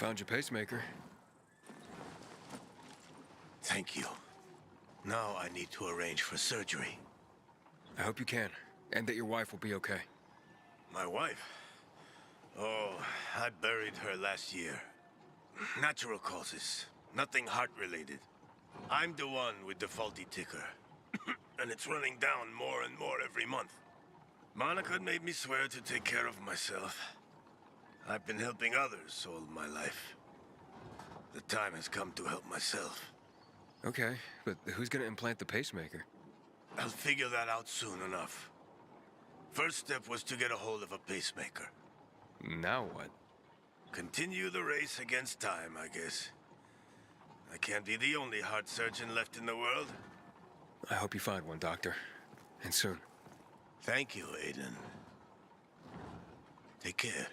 Found your pacemaker. Thank you. Now I need to arrange for surgery. I hope you can, and that your wife will be okay. My wife? Oh, I buried her last year. Natural causes. Nothing heart-related. I'm the one with the faulty ticker. And it's running down more and more every month. Monica made me swear to take care of myself. I've been helping others all my life. The time has come to help myself. Okay, but who's gonna implant the pacemaker? I'll figure that out soon enough. First step was to get a hold of a pacemaker. Now what? Continue the race against time, I guess. I can't be the only heart surgeon left in the world. I hope you find one, Doctor. And soon. Thank you, Aiden. Take care.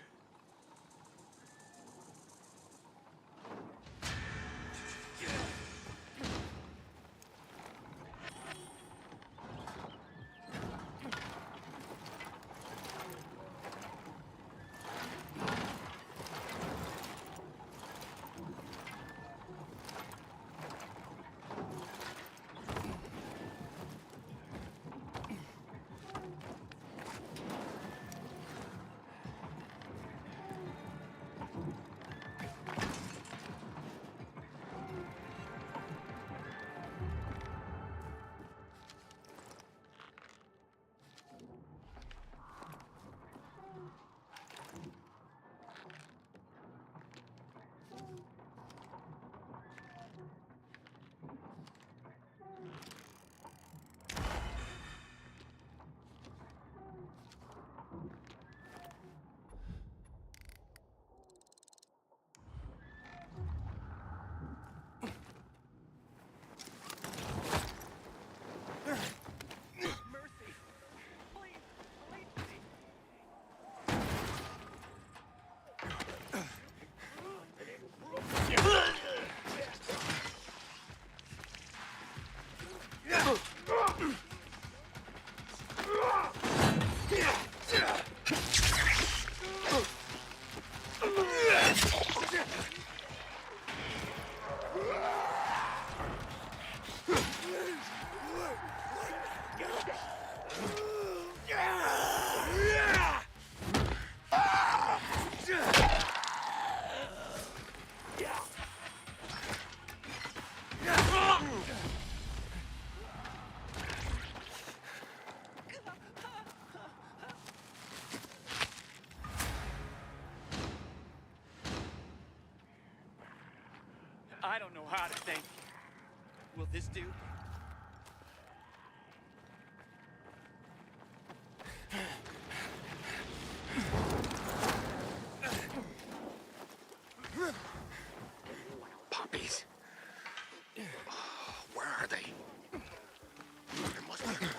I don't know how to thank you. Will this do? Puppies. Where are they? There must be more.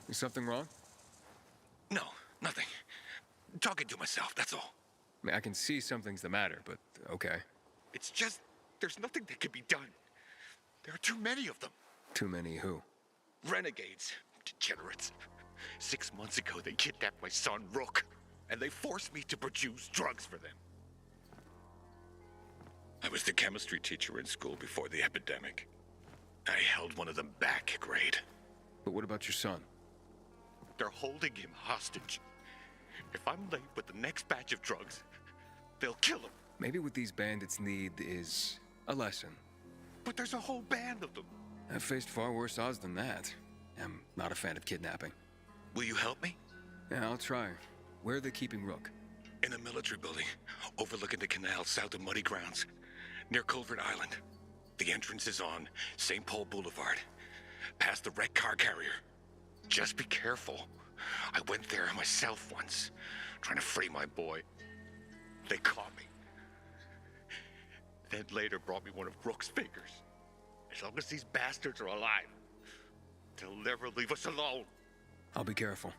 Is something wrong? No, nothing. Talking to myself, that's all. I mean, I can see something's the matter, but okay. It's just, there's nothing that can be done. There are too many of them. Too many who? Renegades. Degenerates. 6 months ago, they kidnapped my son, Rook, and they forced me to produce drugs for them. I was the chemistry teacher in school before the epidemic. I held one of them back a grade. But what about your son? They're holding him hostage. If I'm late with the next batch of drugs, they'll kill him. Maybe what these bandits need is a lesson. But there's a whole band of them. I've faced far worse odds than that. I'm not a fan of kidnapping. Will you help me? Yeah, I'll try. Where are they keeping Rook? In a military building, overlooking the canal south of Muddy Grounds, near Culvert Island. The entrance is on St. Paul Boulevard, past the wrecked car carrier. Just be careful. I went there myself once, trying to free my boy. They caught me. Then later brought me one of Rook's fingers. As long as these bastards are alive, they'll never leave us alone. I'll be careful.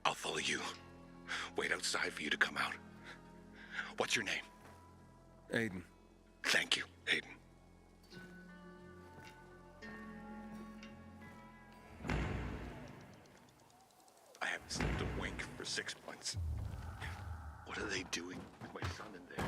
I'll follow you. Wait outside for you to come out. What's your name? Aiden. Thank you, Aiden. I haven't slept a wink for 6 months. What are they doing with my son in there?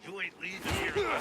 You ain't leaving here.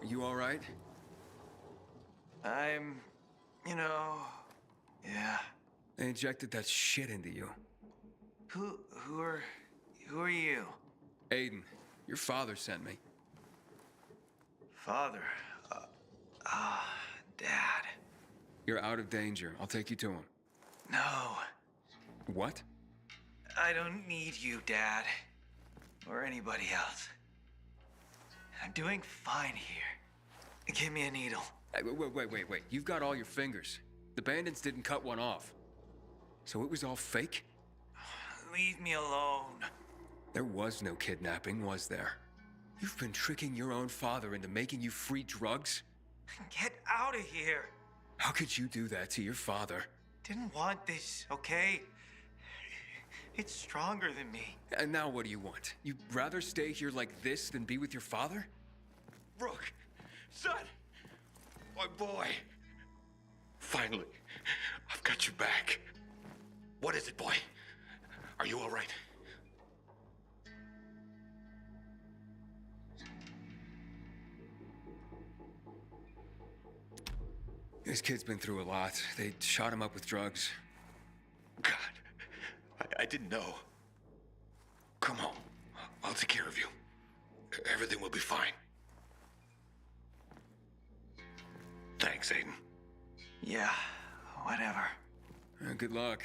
Are you all right? I'm, yeah. They injected that shit into you. Who are you? Aiden, your father sent me. Father. Dad. You're out of danger. I'll take you to him. No, What? I don't need you, Dad. Or anybody else. I'm doing fine here. Give me a needle. Hey, wait. You've got all your fingers. The bandits didn't cut one off. So it was all fake? Leave me alone. There was no kidnapping, was there? You've been tricking your own father into making you free drugs? Get out of here. How could you do that to your father? Didn't want this, okay? It's stronger than me. And now what do you want? You'd rather stay here like this than be with your father? Rook, son, my boy. Finally, I've got you back. What is it, boy? Are you all right? This kid's been through a lot. They shot him up with drugs. God, I didn't know. Come home. I'll take care of you. Everything will be fine. Thanks, Aiden. Yeah, whatever. Good luck.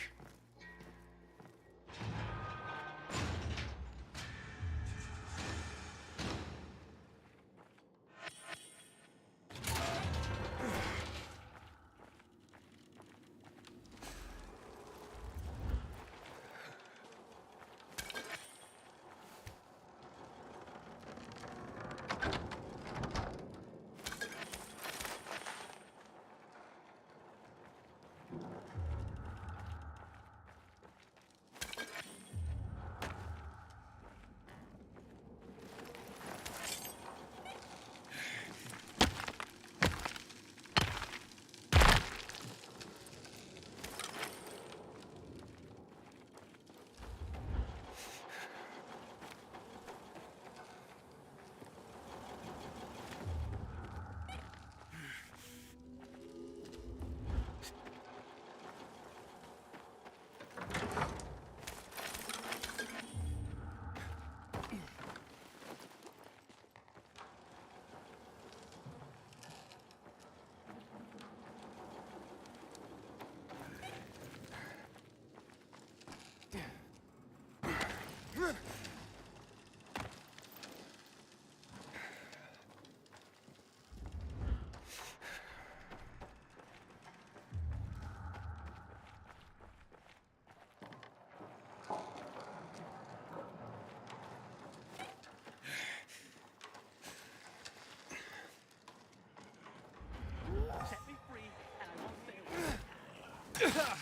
Set me free, and I won't fail.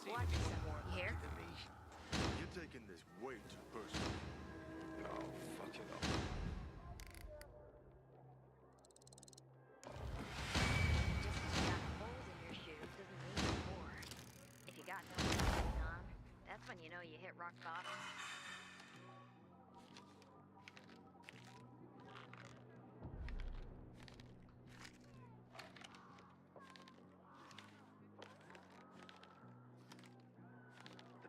What? You here? You're taking this way too personal. Oh, fuck it up. Just 'cause you got holes in your shoes doesn't mean you're poor. If you got no shoes on, that's when you know you hit rock bottom.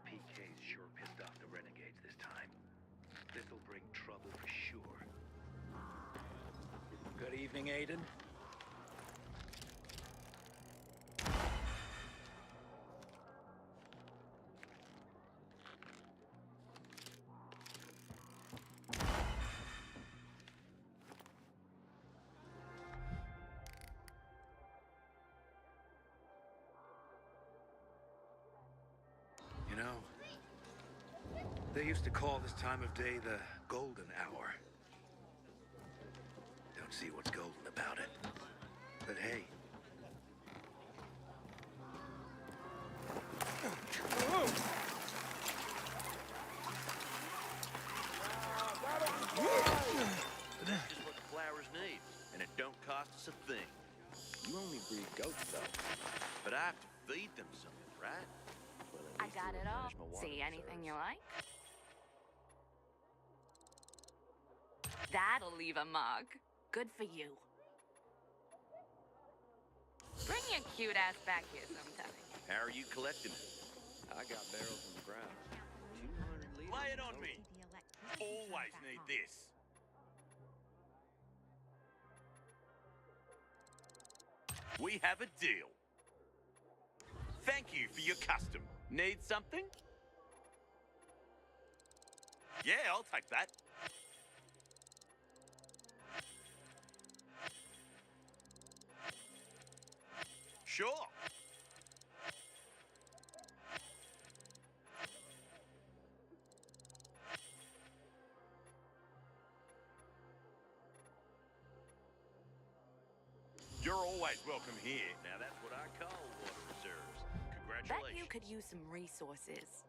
PK's sure pissed off the renegades this time. This'll bring trouble for sure. Good evening, Aiden. You know, they used to call this time of day the golden hour. Don't see what's golden about it. But hey. Just what the flowers need, and it don't cost us a thing. You only breed goats, though. But I have to feed them something, right? Well, at I least got to it all. replenish my water See anything you reserves. like? That'll leave a mug. Good for you. Bring your cute ass back here sometime. How are you collecting it? I got barrels in the ground. 200 liters. Lay it on me. Always need this. We have a deal. Thank you for your custom. Need something? Yeah, I'll take that. Sure. You're always welcome here. Now that's what I call water reserves. Bet Congratulations. you could use some resources.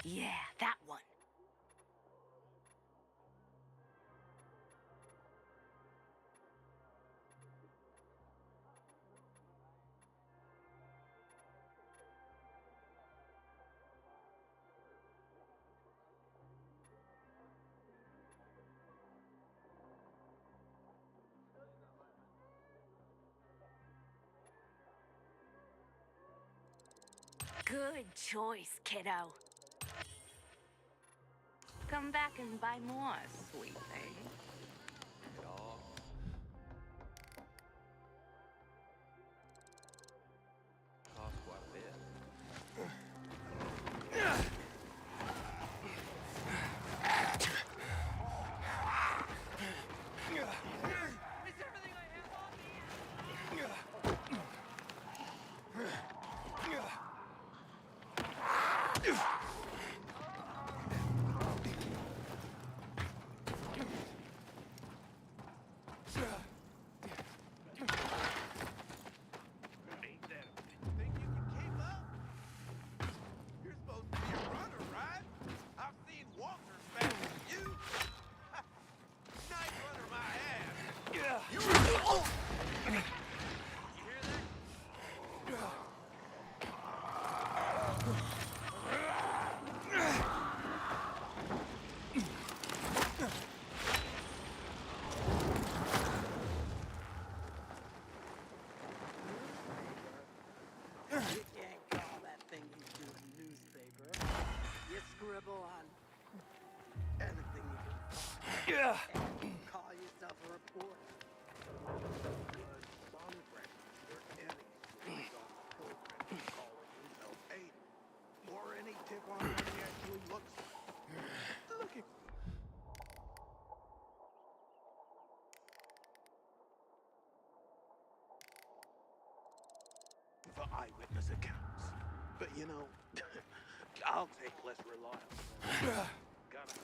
Yeah, that one. Good choice, kiddo. Come back and buy more, sweet thing. Dog. Cost quite a bit. Think you can keep up? You're supposed to be a runner, right? I've seen walkers faster than you. Nice runner, my ass. You hear that? You can't call that thing you do a newspaper. You scribble on anything you can find. And call yourself a reporter. Was some friends were any stories on the program calling himself Aiden. Or any tip on what he actually looks like. Look at for eyewitness accounts. But you know, I'll take less reliable. Gotta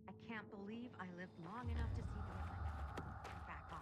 I can't believe I lived long enough to see the back on.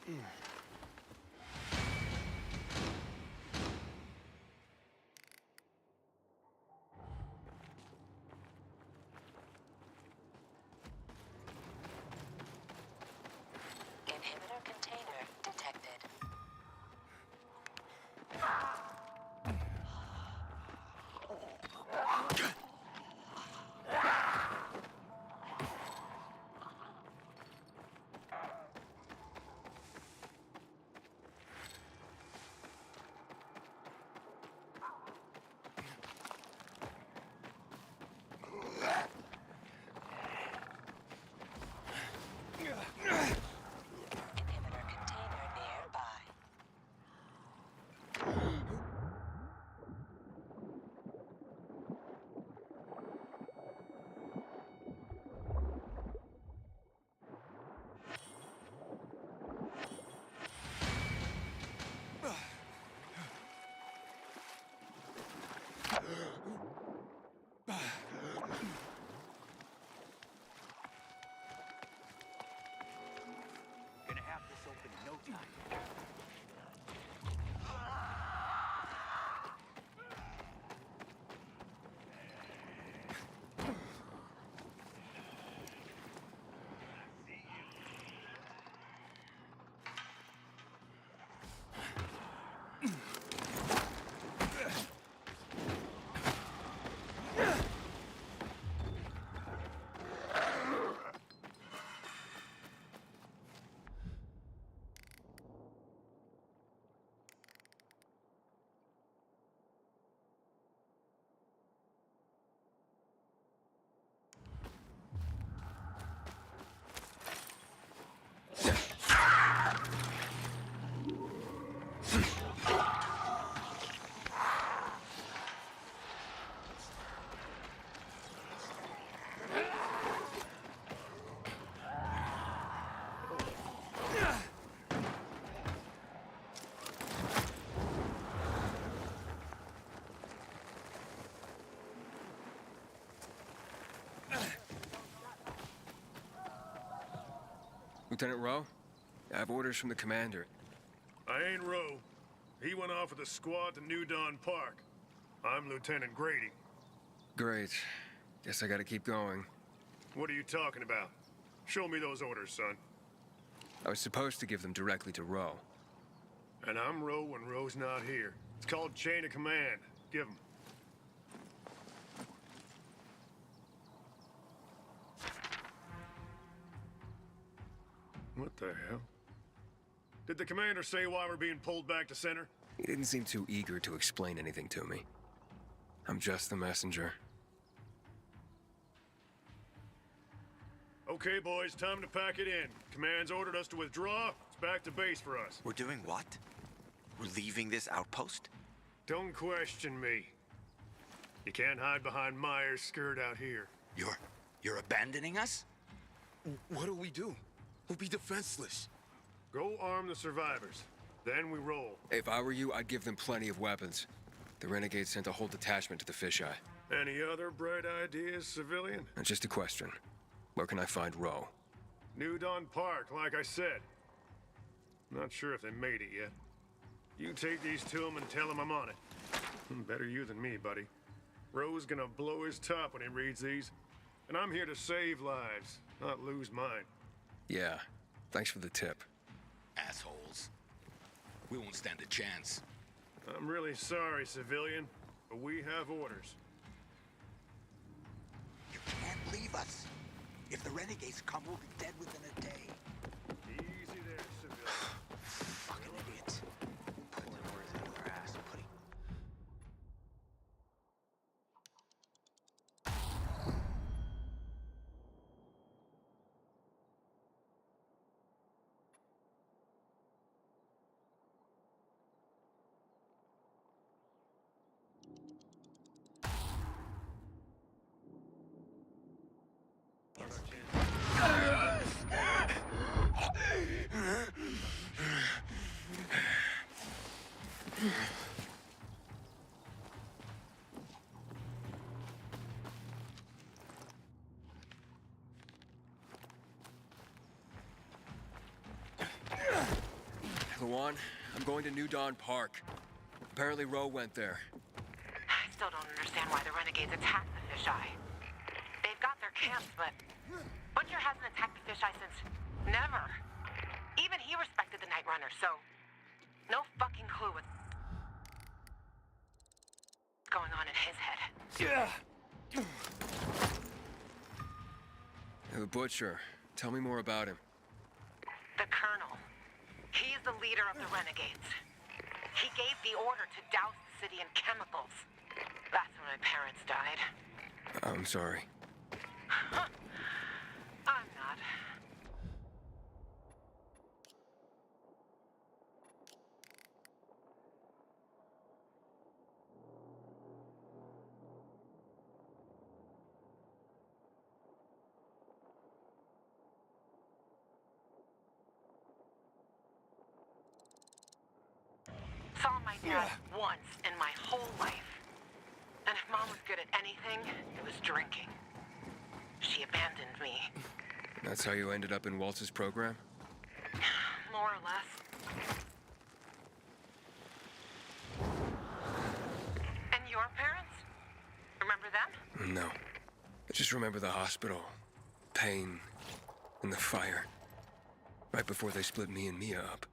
Inhibitor container detected. Inhibitor container nearby. Gonna have this open in no time. Lieutenant Rowe? I have orders from the commander. I ain't Rowe. He went off with a squad to New Dawn Park. I'm Lieutenant Grady. Great. Guess I gotta keep going. What are you talking about? Show me those orders, son. I was supposed to give them directly to Rowe. And I'm Rowe when Rowe's not here. It's called chain of command. Give him. What the hell? Did the commander say why we're being pulled back to center? He didn't seem too eager to explain anything to me. I'm just the messenger. Okay, boys, time to pack it in. Command's ordered us to withdraw. It's back to base for us. We're doing what? We're leaving this outpost? Don't question me. You can't hide behind Myers' skirt out here. You're abandoning us? What do we do? We'll be defenseless. Go arm the survivors. Then we roll. If I were you, I'd give them plenty of weapons. The Renegades sent a whole detachment to the fisheye. Any other bright ideas, civilian? Just a question. Where can I find Rowe? New Dawn Park, like I said. Not sure if they made it yet. You take these to him and tell him I'm on it. Better you than me, buddy. Rowe's gonna blow his top when he reads these. And I'm here to save lives, not lose mine. Yeah, thanks for the tip. Assholes. We won't stand a chance. I'm really sorry, civilian, but we have orders. You can't leave us. If the renegades come, we'll be dead within a day. Easy there, civilian. Fucking idiots. Pulling orders out of their ass and putting... Luan, I'm going to New Dawn Park. Apparently Roe went there. I still don't understand why the renegades attacked the fisheye. They've got their camps, but Butcher hasn't attacked the fisheye since never. Even he respected the Night Runner, so no fucking clue what's going on in his head. The Butcher. Tell me more about him. The Colonel. He's the leader of the renegades. He gave the order to douse the city in chemicals. That's when my parents died. I'm sorry. I'm not. Saw my dad once in my whole life. And if Mom was good at anything, it was drinking. She abandoned me. That's how you ended up in Waltz's program? More or less. And your parents? Remember them? No. I just remember the hospital, pain, and the fire. Right before they split me and Mia up.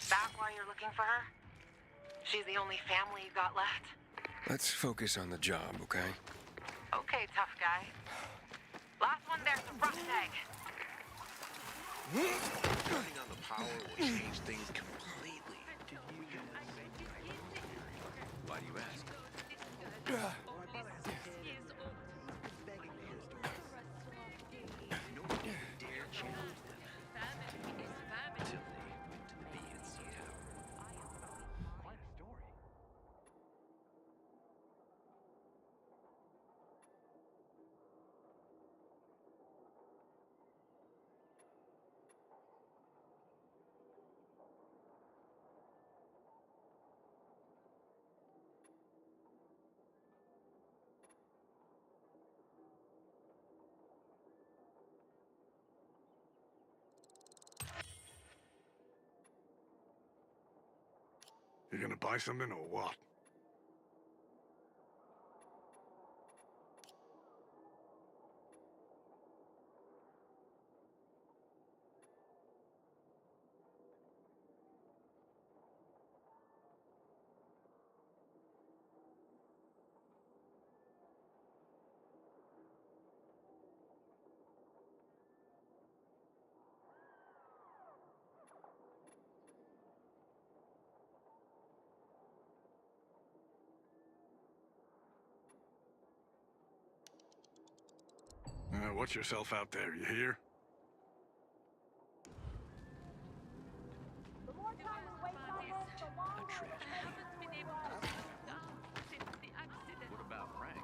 That why you're looking for her? She's the only family you got left? Let's focus on the job, okay? Okay, tough guy. Last one there's a rough egg. Turning on the power will change things completely. Why do you ask? No one dare challenge them until they went to be in some tower. Quite a story. You gonna buy something or what? Watch yourself out there, you hear? What about Frank?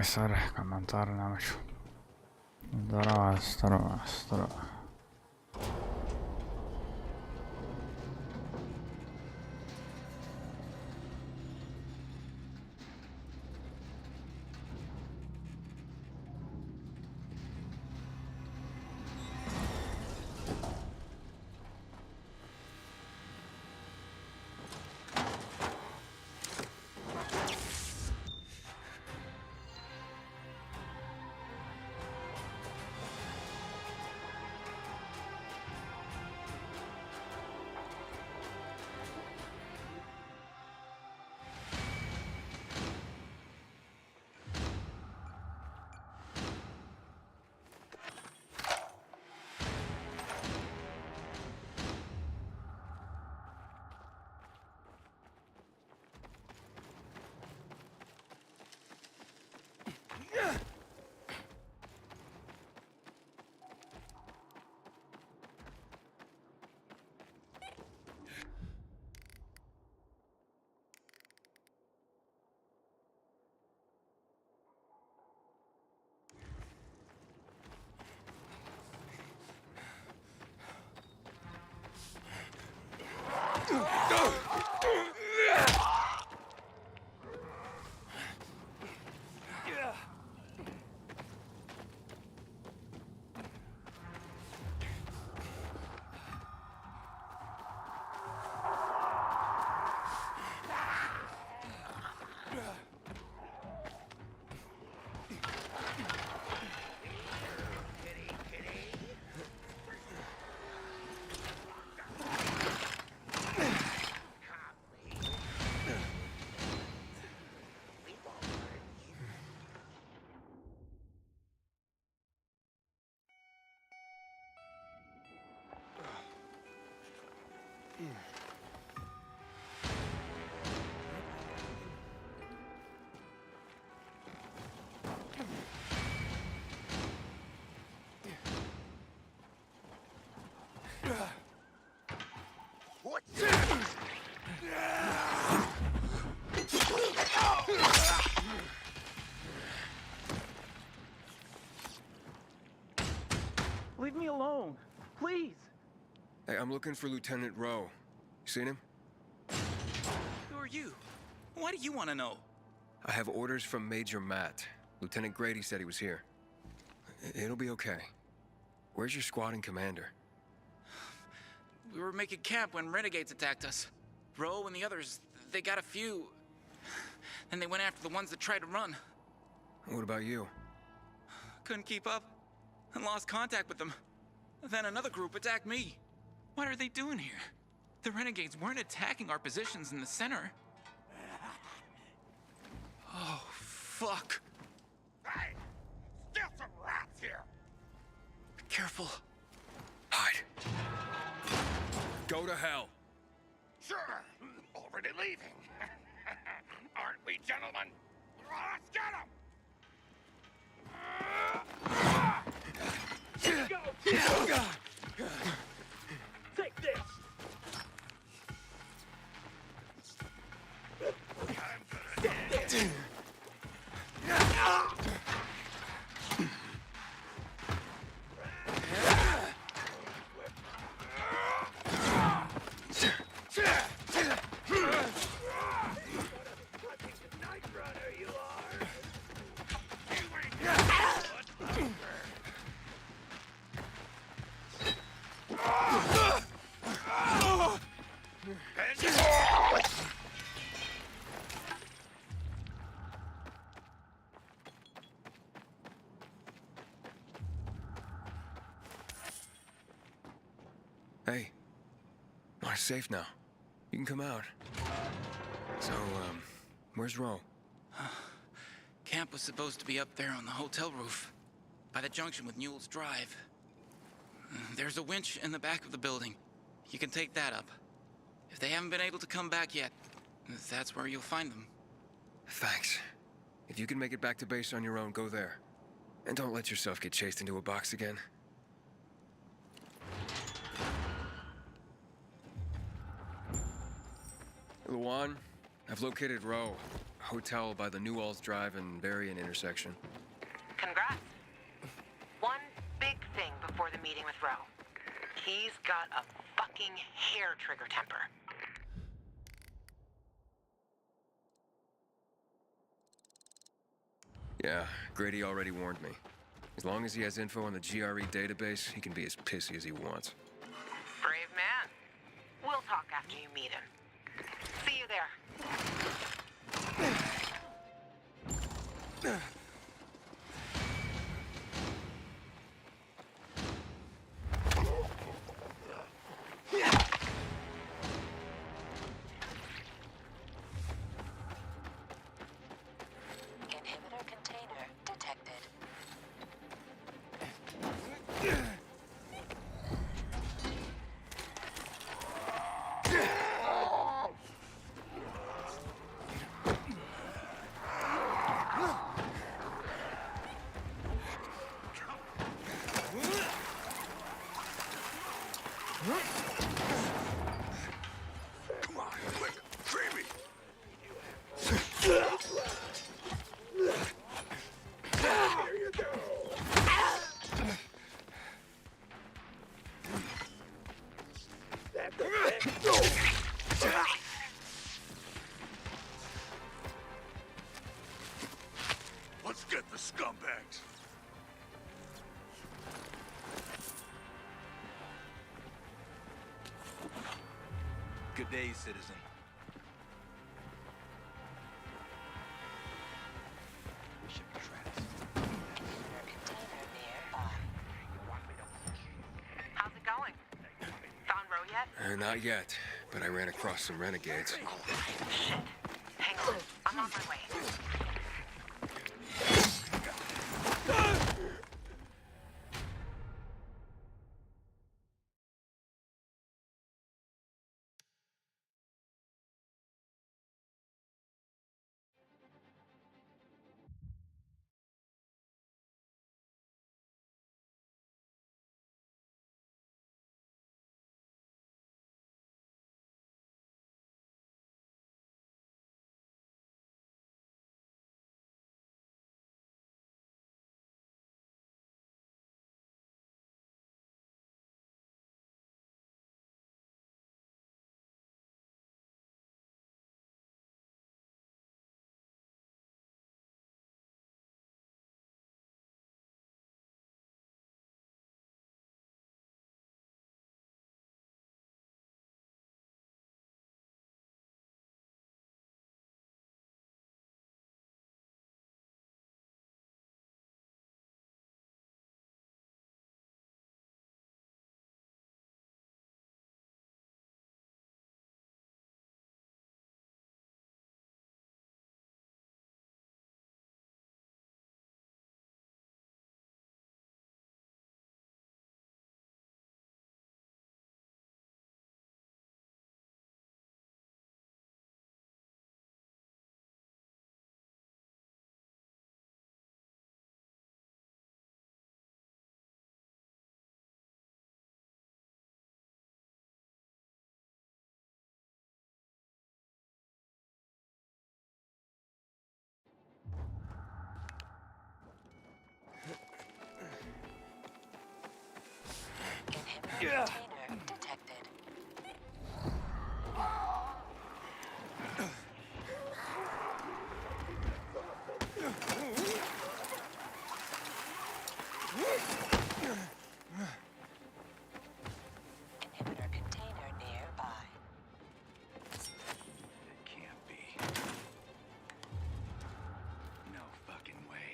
Sorry, komentarų nemačiau. Darovas. Leave me alone, please. Hey, I'm looking for Lieutenant Rowe. You seen him? Who are you? Why do you want to know? I have orders from Major Matt. Lieutenant Grady said he was here. It'll be okay. Where's your squad and commander? We were making camp when renegades attacked us. Rowe and the others, they got a few. Then they went after the ones that tried to run. What about you? Couldn't keep up and lost contact with them. Then another group attacked me. What are they doing here? The renegades weren't attacking our positions in the center. Oh, fuck. Hey! Still some rats here! Be careful. Hide. Go to hell. Sure, already leaving. Aren't we, gentlemen? Let's get him! Go! Take this! Hey. We're safe now. You can come out. So, where's Ro? Camp was supposed to be up there on the hotel roof, by the junction with Newell's Drive. There's a winch in the back of the building. You can take that up. If they haven't been able to come back yet, that's where you'll find them. Thanks. If you can make it back to base on your own, go there. And don't let yourself get chased into a box again. Luan, I've located Ro. A hotel by the Newell's Drive and Berrien intersection. Congrats. One big thing before the meeting with Ro. He's got a fucking hair trigger temper. Yeah, Grady already warned me. As long as he has info on the GRE database, he can be as pissy as he wants. Brave man. We'll talk after you meet him. See you there. Inhibitor container detected. Come on, quick, Creamy! Here you go! Let's get the scumbags. Good day, citizen. We should be trapped. Inhibitor container nearby. How's it going? Found Ro yet? Not yet, but I ran across some renegades. Shit. Hang on. I'm on my way. Inhibitor container detected. Inhibitor container nearby. It can't be. No fucking way.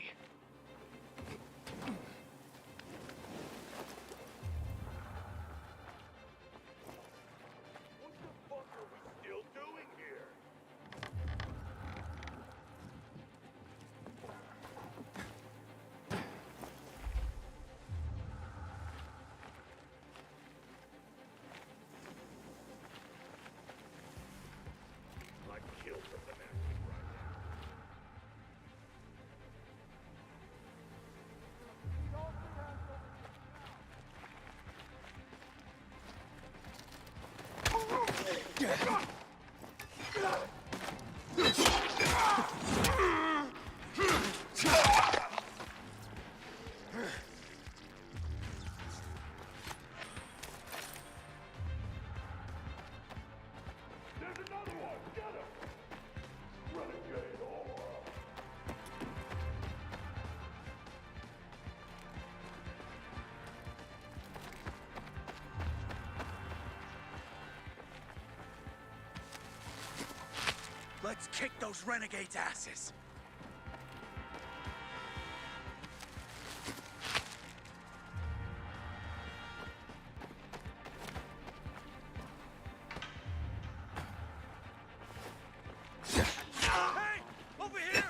Let's kick those renegades' asses. Hey! Over here!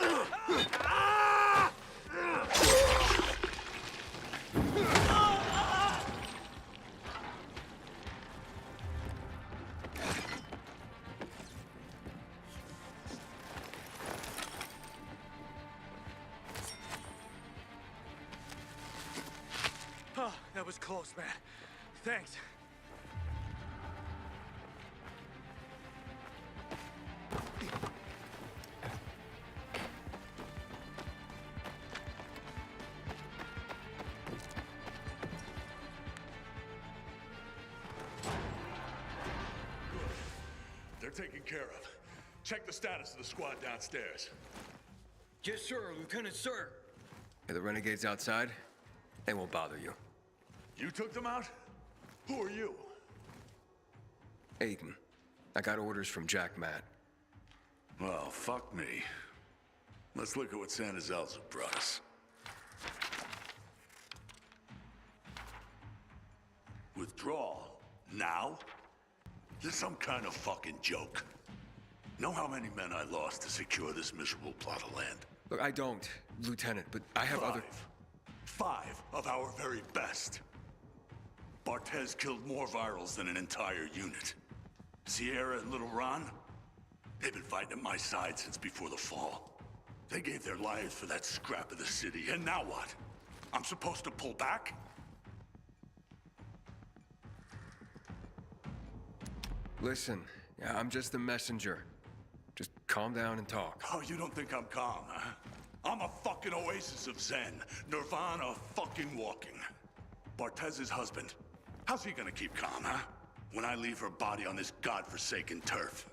Oh, that was close, man. Thanks. They're taken care of. Check the status of the squad downstairs. Yes, sir, Lieutenant, sir. Are the renegades outside? They won't bother you. You took them out? Who are you? Aiden, I got orders from Jack Matt. Well, fuck me. Let's look at what Santa Zelza brought us. Withdrawal? Now? This some kind of fucking joke. Know how many men I lost to secure this miserable plot of land? Look, I don't, Lieutenant, but I have other... Five of our very best. Barthez killed more virals than an entire unit. Sierra and Little Ron, they've been fighting at my side since before the fall. They gave their lives for that scrap of the city, and now what? I'm supposed to pull back? Listen, I'm just the messenger. Just calm down and talk. Oh, you don't think I'm calm, huh? I'm a fucking oasis of zen. Nirvana fucking walking. Bartez's husband. How's he gonna keep calm, huh? When I leave her body on this godforsaken turf.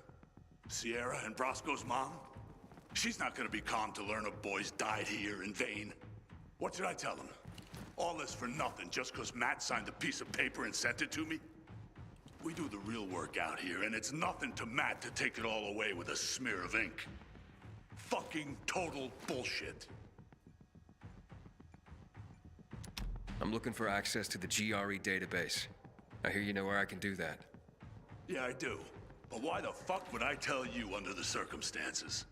Sierra and Brosco's mom? She's not gonna be calm to learn her boys died here in vain. What did I tell him? All this for nothing just because Matt signed a piece of paper and sent it to me? We do the real work out here, and it's nothing to Matt to take it all away with a smear of ink. Fucking total bullshit. I'm looking for access to the GRE database. I hear you know where I can do that. Yeah, I do. But why the fuck would I tell you under the circumstances?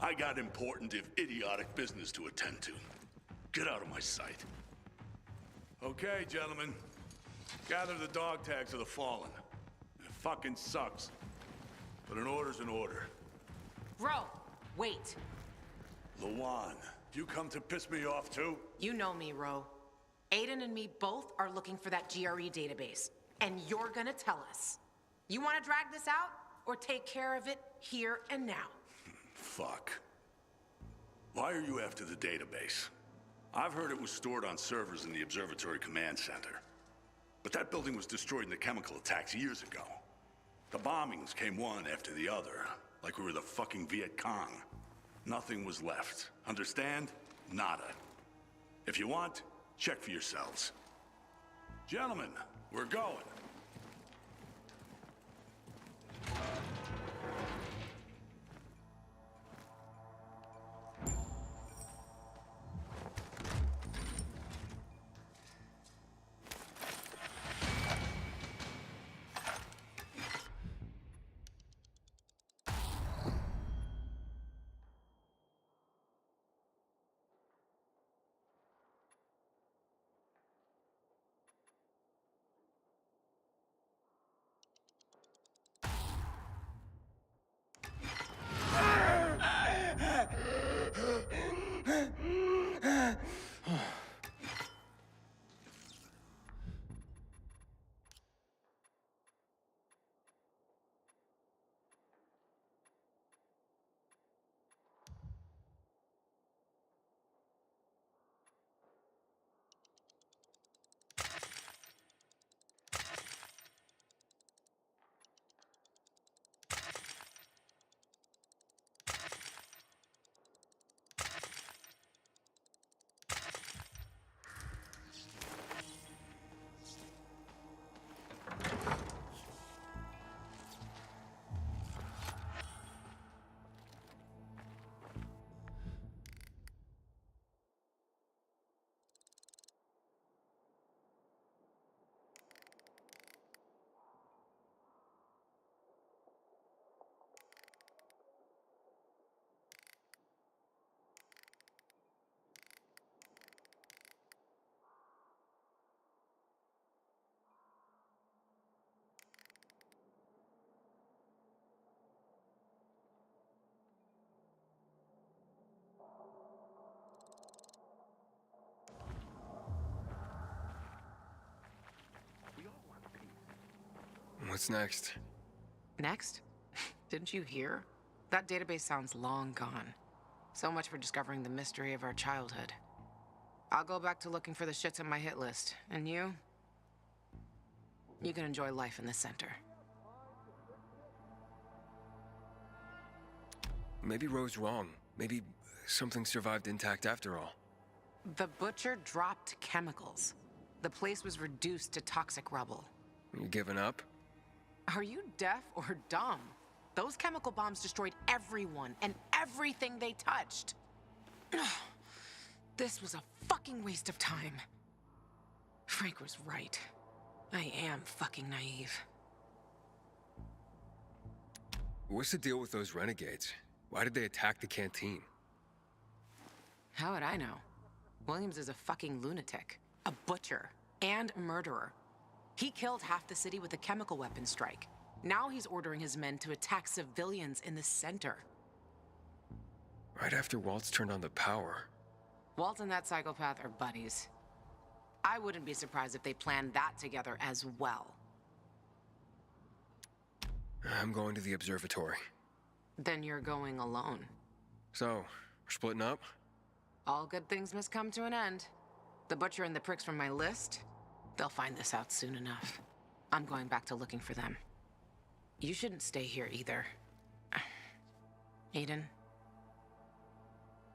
I got important, if idiotic, business to attend to. Get out of my sight. Okay, gentlemen. Gather the dog tags of the fallen. It fucking sucks. But an order's an order. Bro, wait. Lawan, you come to piss me off too? You know me, Ro. Aiden and me both are looking for that GRE database. And you're gonna tell us. You wanna drag this out? Or take care of it here and now? Fuck. Why are you after the database? I've heard it was stored on servers in the Observatory Command Center. But that building was destroyed in the chemical attacks years ago. The bombings came one after the other, like we were the fucking Viet Cong. Nothing was left. Understand? Nada. If you want, check for yourselves. Gentlemen, we're going. What's next? Next? Didn't you hear? That database sounds long gone. So much for discovering the mystery of our childhood. I'll go back to looking for the shits on my hit list. And you? You can enjoy life in the center. Maybe Rose wrong. Maybe something survived intact after all. The butcher dropped chemicals. The place was reduced to toxic rubble. You giving up? Are you deaf or dumb? Those chemical bombs destroyed everyone and everything they touched. This was a fucking waste of time. Frank was right. I am fucking naive. What's the deal with those renegades? Why did they attack the canteen? How would I know? Williams is a fucking lunatic, a butcher, and a murderer. He killed half the city with a chemical weapon strike. Now he's ordering his men to attack civilians in the center. Right after Waltz turned on the power. Walt and that psychopath are buddies. I wouldn't be surprised if they planned that together as well. I'm going to the observatory. Then you're going alone. So, we're splitting up? All good things must come to an end. The butcher and the pricks from my list, they'll find this out soon enough. I'm going back to looking for them. You shouldn't stay here either. Aiden,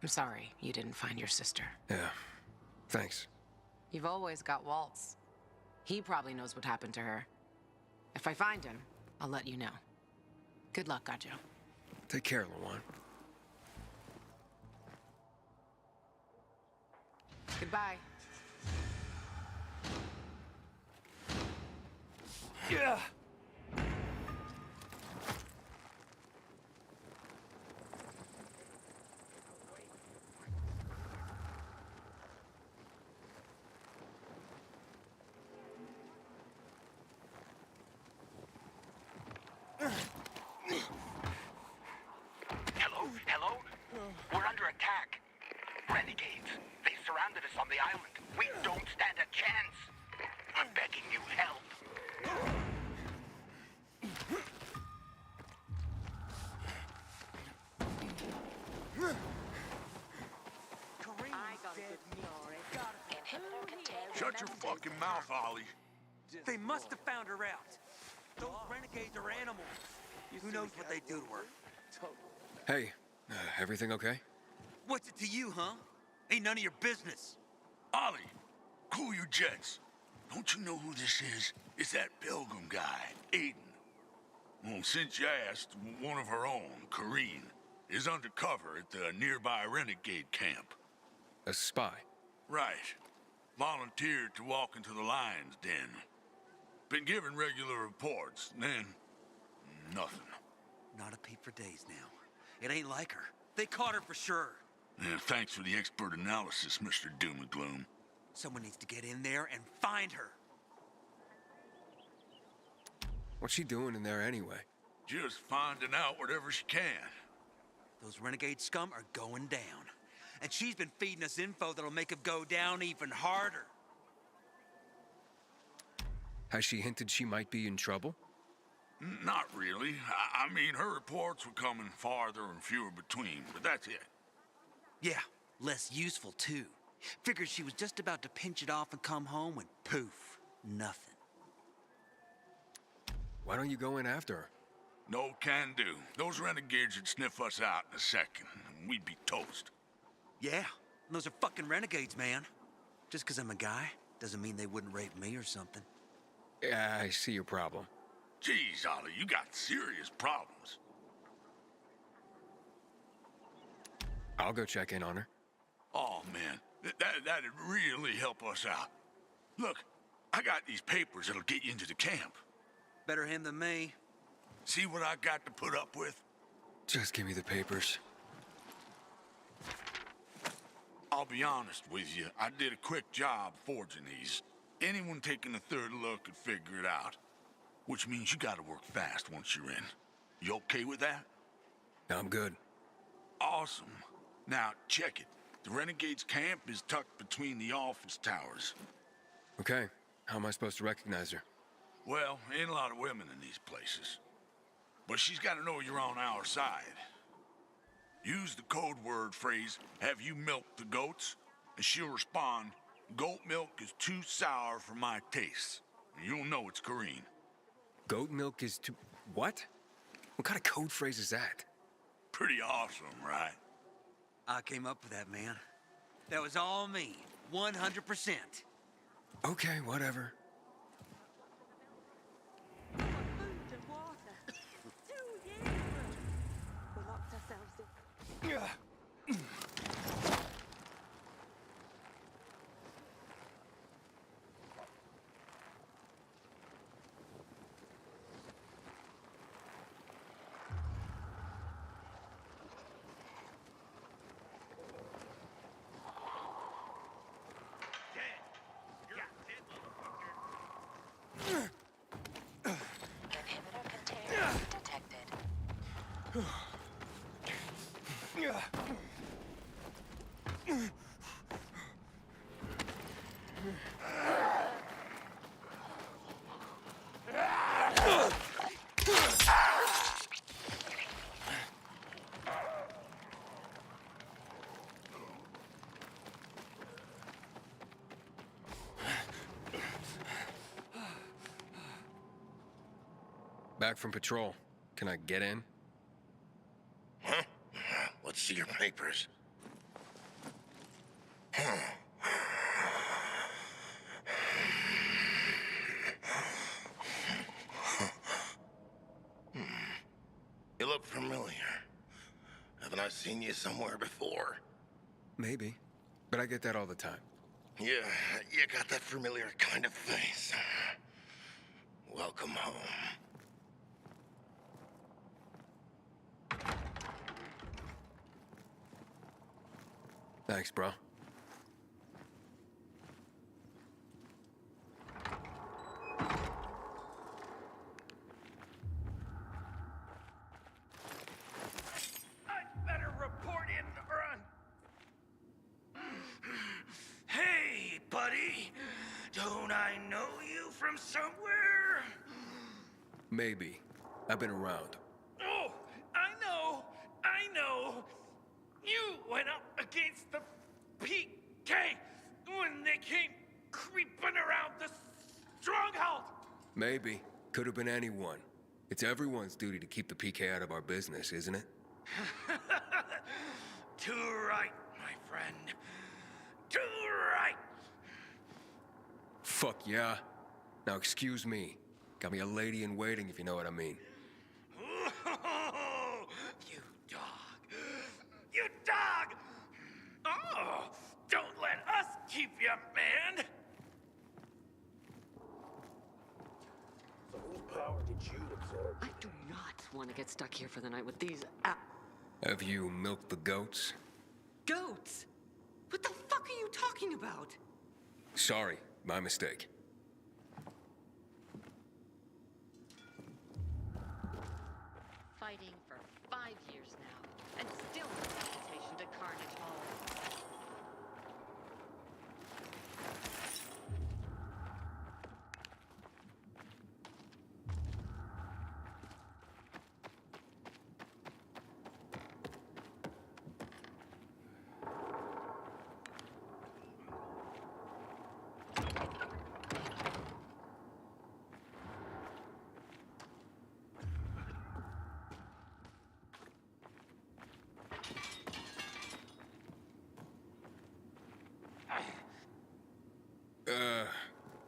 I'm sorry you didn't find your sister. Yeah, thanks. You've always got Waltz. He probably knows what happened to her. If I find him, I'll let you know. Good luck, Gajo. Take care, Lawan. Goodbye. Yeah. Hello? We're under attack. Renegades. They surrounded us on the island. We don't stand a chance. I'm begging you, help. Shut your fucking mouth, Ollie. They must have found her out. Those renegades are animals. Who knows what they do to her? Hey, everything okay? What's it to you, huh? Ain't none of your business. Ollie, cool your jets. Don't you know who this is? It's that Pilgrim guy, Aiden. Well, since you asked, one of her own, Kareen, is undercover at the nearby renegade camp. A spy? Right. Volunteered to walk into the lion's den. Been given regular reports, then nothing. Not a peep for days now. It ain't like her. They caught her for sure. Yeah, thanks for the expert analysis, Mr. Doom and Gloom. Someone needs to get in there and find her. What's she doing in there anyway? Just finding out whatever she can. Those renegade scum are going down. And she's been feeding us info that'll make them go down even harder. Has she hinted she might be in trouble? Not really. I mean, her reports were coming farther and fewer between, but that's it. Yeah, less useful too. Figured she was just about to pinch it off and come home when poof, nothing. Why don't you go in after her? No can do. Those renegades would sniff us out in a second, and we'd be toast. Yeah, those are fucking renegades, man. Just 'cause I'm a guy doesn't mean they wouldn't rape me or something. Yeah, I see your problem. Jeez, Ollie, you got serious problems. I'll go check in on her. Oh, man, that'd really help us out. Look, I got these papers that'll get you into the camp. Better him than me. See what I got to put up with? Just give me the papers. I'll be honest with you, I did a quick job forging these. Anyone taking a third look could figure it out. Which means you gotta work fast once you're in. You okay with that? I'm good. Awesome. Now, check it. The Renegades' camp is tucked between the office towers. Okay, how am I supposed to recognize her? Well, ain't a lot of women in these places. But she's got to know you're on our side. Use the code word phrase, "Have you milked the goats?" And she'll respond, "Goat milk is too sour for my taste." And you'll know it's Korean. Goat milk is too... What? What kind of code phrase is that? Pretty awesome, right? I came up with that, man. That was all me. 100%. Okay, whatever. Food and water. 2 years worth. We locked ourselves in. Inhibitor container detected. Back from patrol. Can I get in? Huh? Let's see your papers. You look familiar. Haven't I seen you somewhere before? Maybe. But I get that all the time. Yeah, you got that familiar kind of face. Welcome home. Thanks, bro. I'd better report in or Hey, buddy. Don't I know you from somewhere? Maybe. I've been around. Oh, I know. You went up against the PK when they came creeping around the stronghold. Maybe. Could have been anyone. It's everyone's duty to keep the PK out of our business, isn't it? Too right, my friend. Too right. Fuck yeah. Now excuse me. Got me a lady in waiting, if you know what I mean. You dog. You dog! Oh, don't let us keep you, man! So whose power did you absorb? I do not want to get stuck here for the night with these Have you milked the goats? goats. What the fuck are you talking about? Sorry, my mistake. Fighting for 5 years now, and still no invitation to Carnage Hall.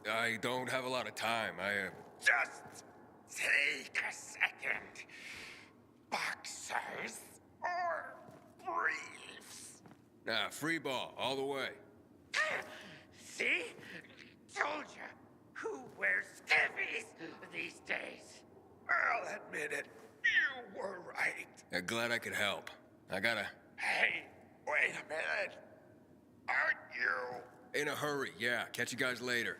I don't have a lot of time. Just take a second. Boxers or briefs? Nah, free ball, all the way. See? Told you. Who wears skivvies these days? I'll admit it. You were right. I'm glad I could help. I gotta... Hey, wait a minute. Aren't you? In a hurry, yeah. Catch you guys later.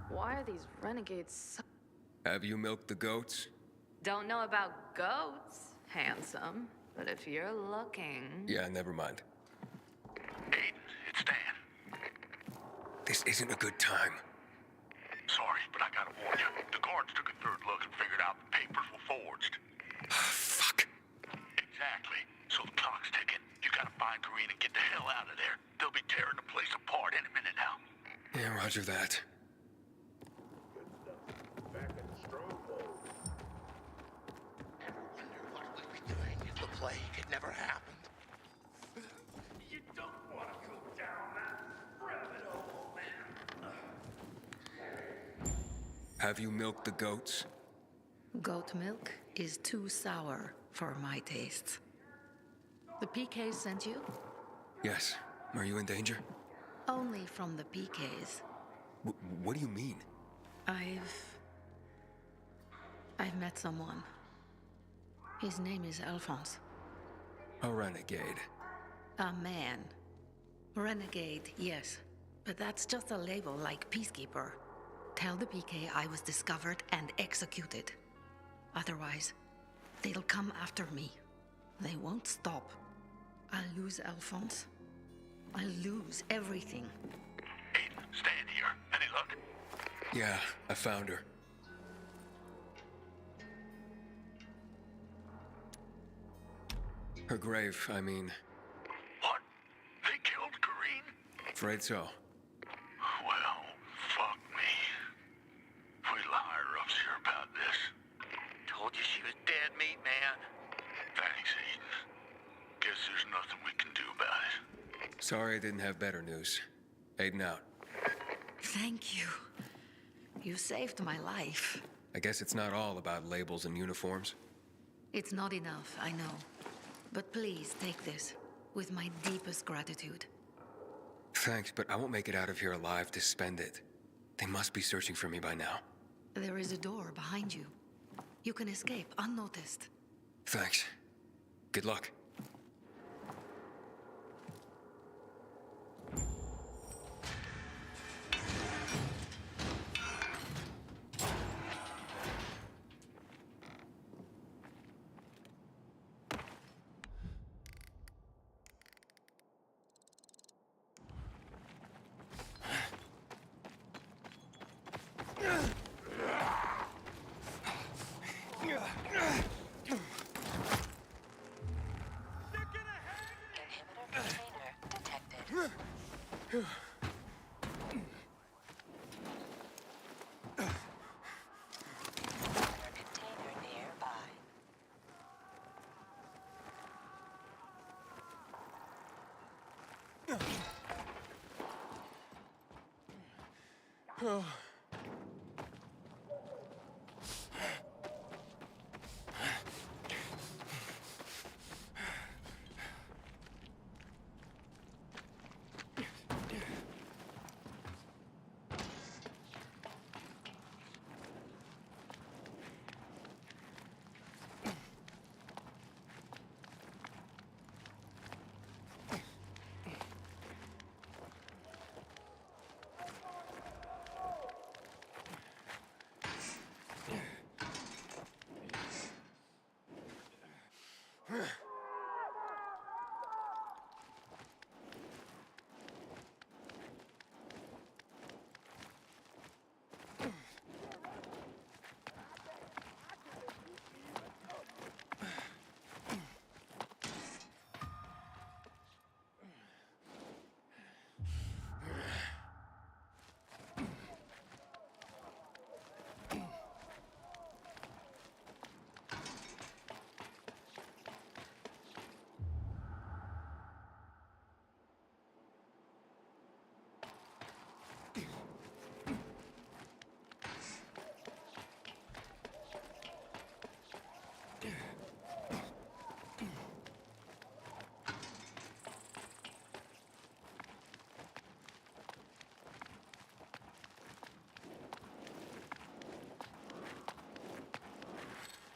Why are these renegades so... Have you milked the goats? Don't know about goats, handsome. But if you're looking... Yeah, never mind. Aiden, it's Dan. This isn't a good time. Sorry, but I gotta warn you. The guards took a third look and figured out the papers were forged. Fuck. Exactly. So the clock's ticking. You gotta find Kareen and get the hell out of there. They'll be tearing the place apart any minute now. Yeah, roger that. Back in the stronghold. Everyone knew what we were doing. The plague had never happened. You don't want to go down that rabbit hole, man. Have you milked the goats? Goat milk is too sour for my tastes. The PKs sent you? Yes. Are you in danger? Only from the PKs. What do you mean? I've met someone. His name is Alphonse. A renegade. A man. Renegade, yes. But that's just a label like peacekeeper. Tell the PK I was discovered and executed. Otherwise, they'll come after me. They won't stop. I'll lose Alphonse. I'll lose everything. Aiden, stand here. Any luck? Yeah, I found her. Her grave, I mean. What? They killed Kareen? Afraid so. Well, fuck me. Wait till higher ups hear about this. Told you she was dead meat, man. Thanks, Aiden. Guess there's nothing we can do about it. Sorry I didn't have better news. Aiden out. Thank you. You saved my life. I guess it's not all about labels and uniforms. It's not enough, I know. But please take this with my deepest gratitude. Thanks, but I won't make it out of here alive to spend it. They must be searching for me by now. There is a door behind you. You can escape unnoticed. Thanks. Good luck. Oh.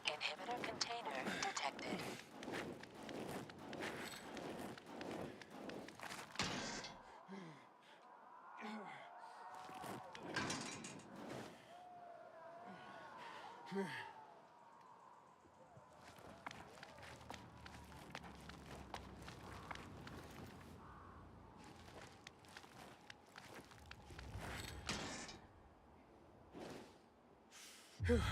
Inhibitor container detected. Inhibitor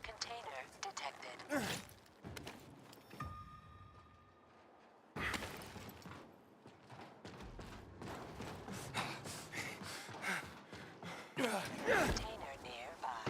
container detected. Container nearby.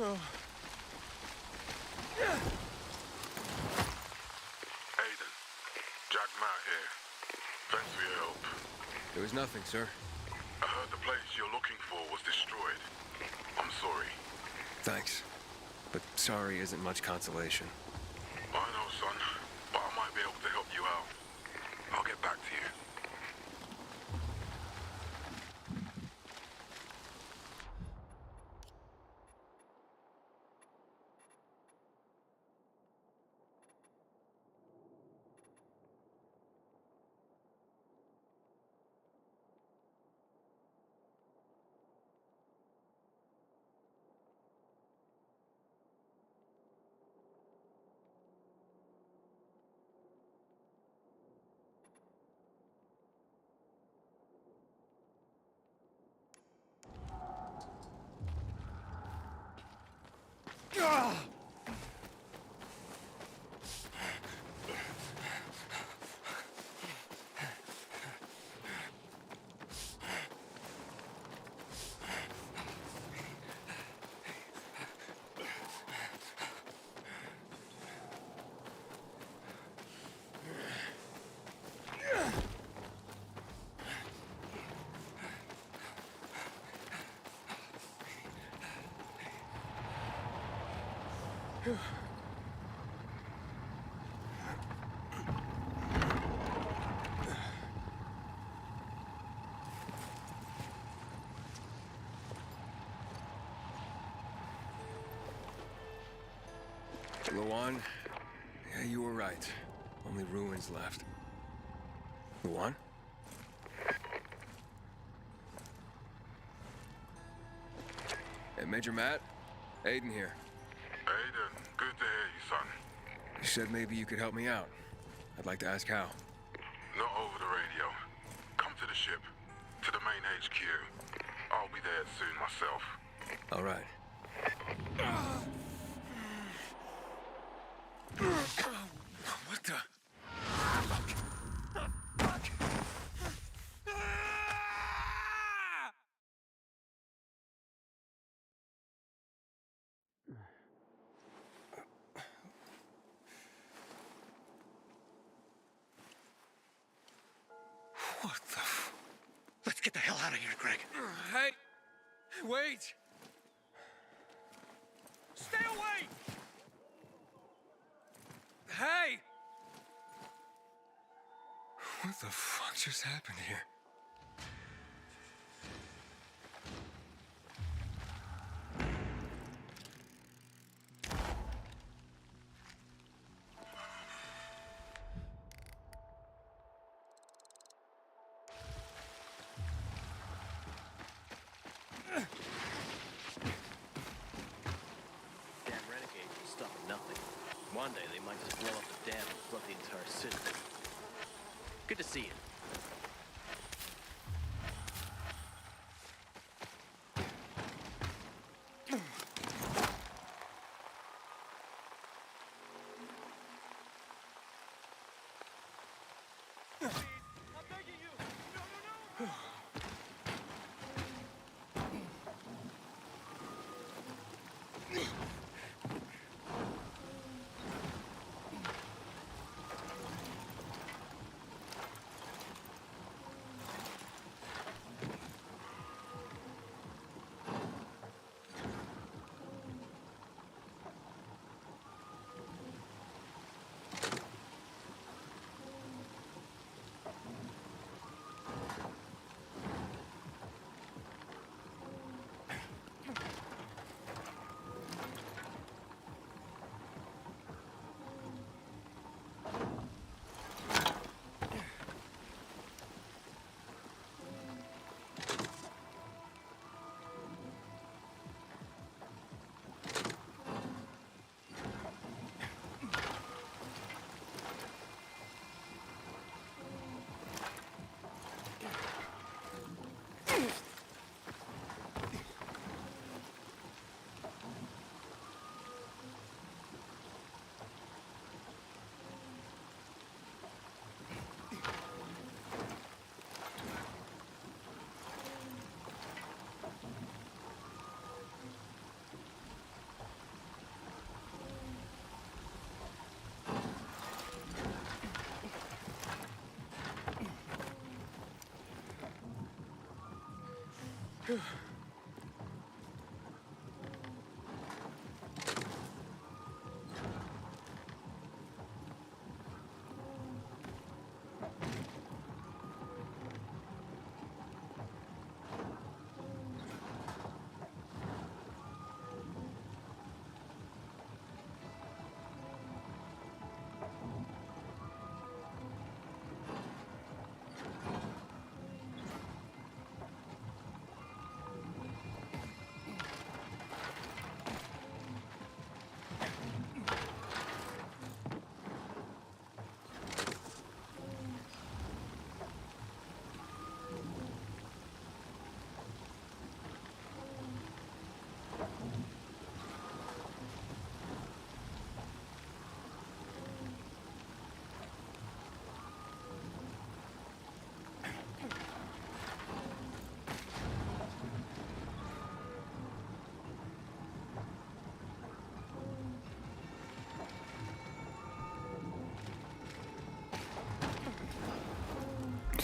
Oh. Aiden, Jack Matt here. Thanks for your help. There was nothing, sir. I heard the place you're looking for was destroyed. I'm sorry. Thanks. But sorry isn't much consolation. I know, son, but I might be able to help you out. I'll get back to you. Luan, yeah, you were right. Only ruins left. Luan? Hey, Major Matt? Aiden here. Aiden, good to hear you, son. You said maybe you could help me out. I'd like to ask how. Not over the radio. Come to the ship, to the main HQ. I'll be there soon myself. All right. What the? What the? Let's get the hell out of here, Greg. Hey, wait! Stay away! Hey! What the fuck just happened here? Damn renegades will stop at nothing. One day they might just blow up the dam and flood the entire city. Good to see you.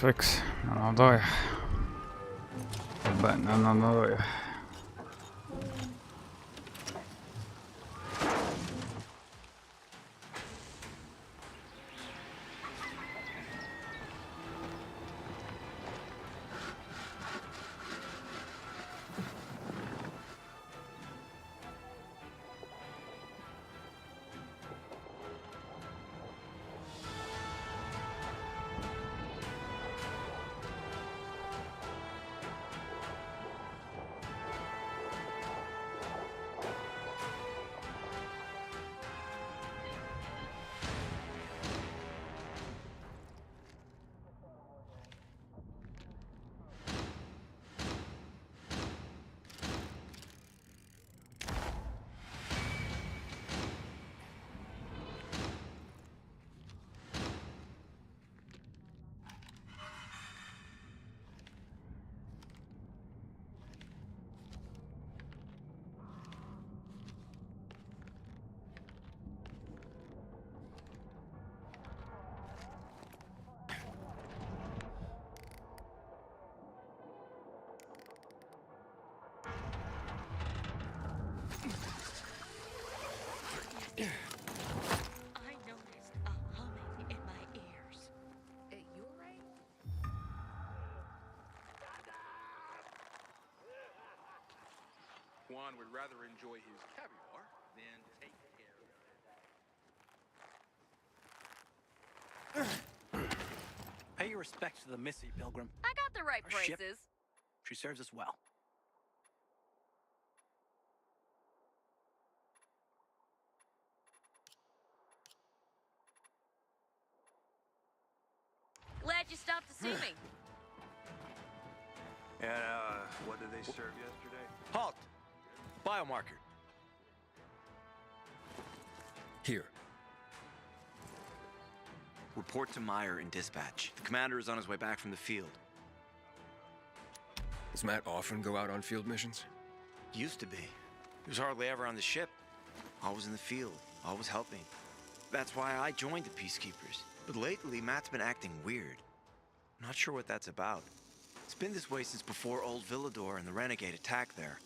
Sveiks, mano naudoja. Arba nenaudoja. I noticed a humming in my ears. You alright? Juan would rather enjoy his caviar than take care of. Pay your respects to the Missy, Pilgrim. I got the right Our ship, prices. she serves us well. Glad you stopped to see me. And, what did they serve yesterday? Halt! Biomarker. Here. Report to Meyer in dispatch. The commander is on his way back from the field. Does Matt often go out on field missions? Used to be. He was hardly ever on the ship. Always in the field, always helping. That's why I joined the Peacekeepers. But lately, Matt's been acting weird. I'm not sure what that's about. It's been this way since before old Villador and the Renegade attack there.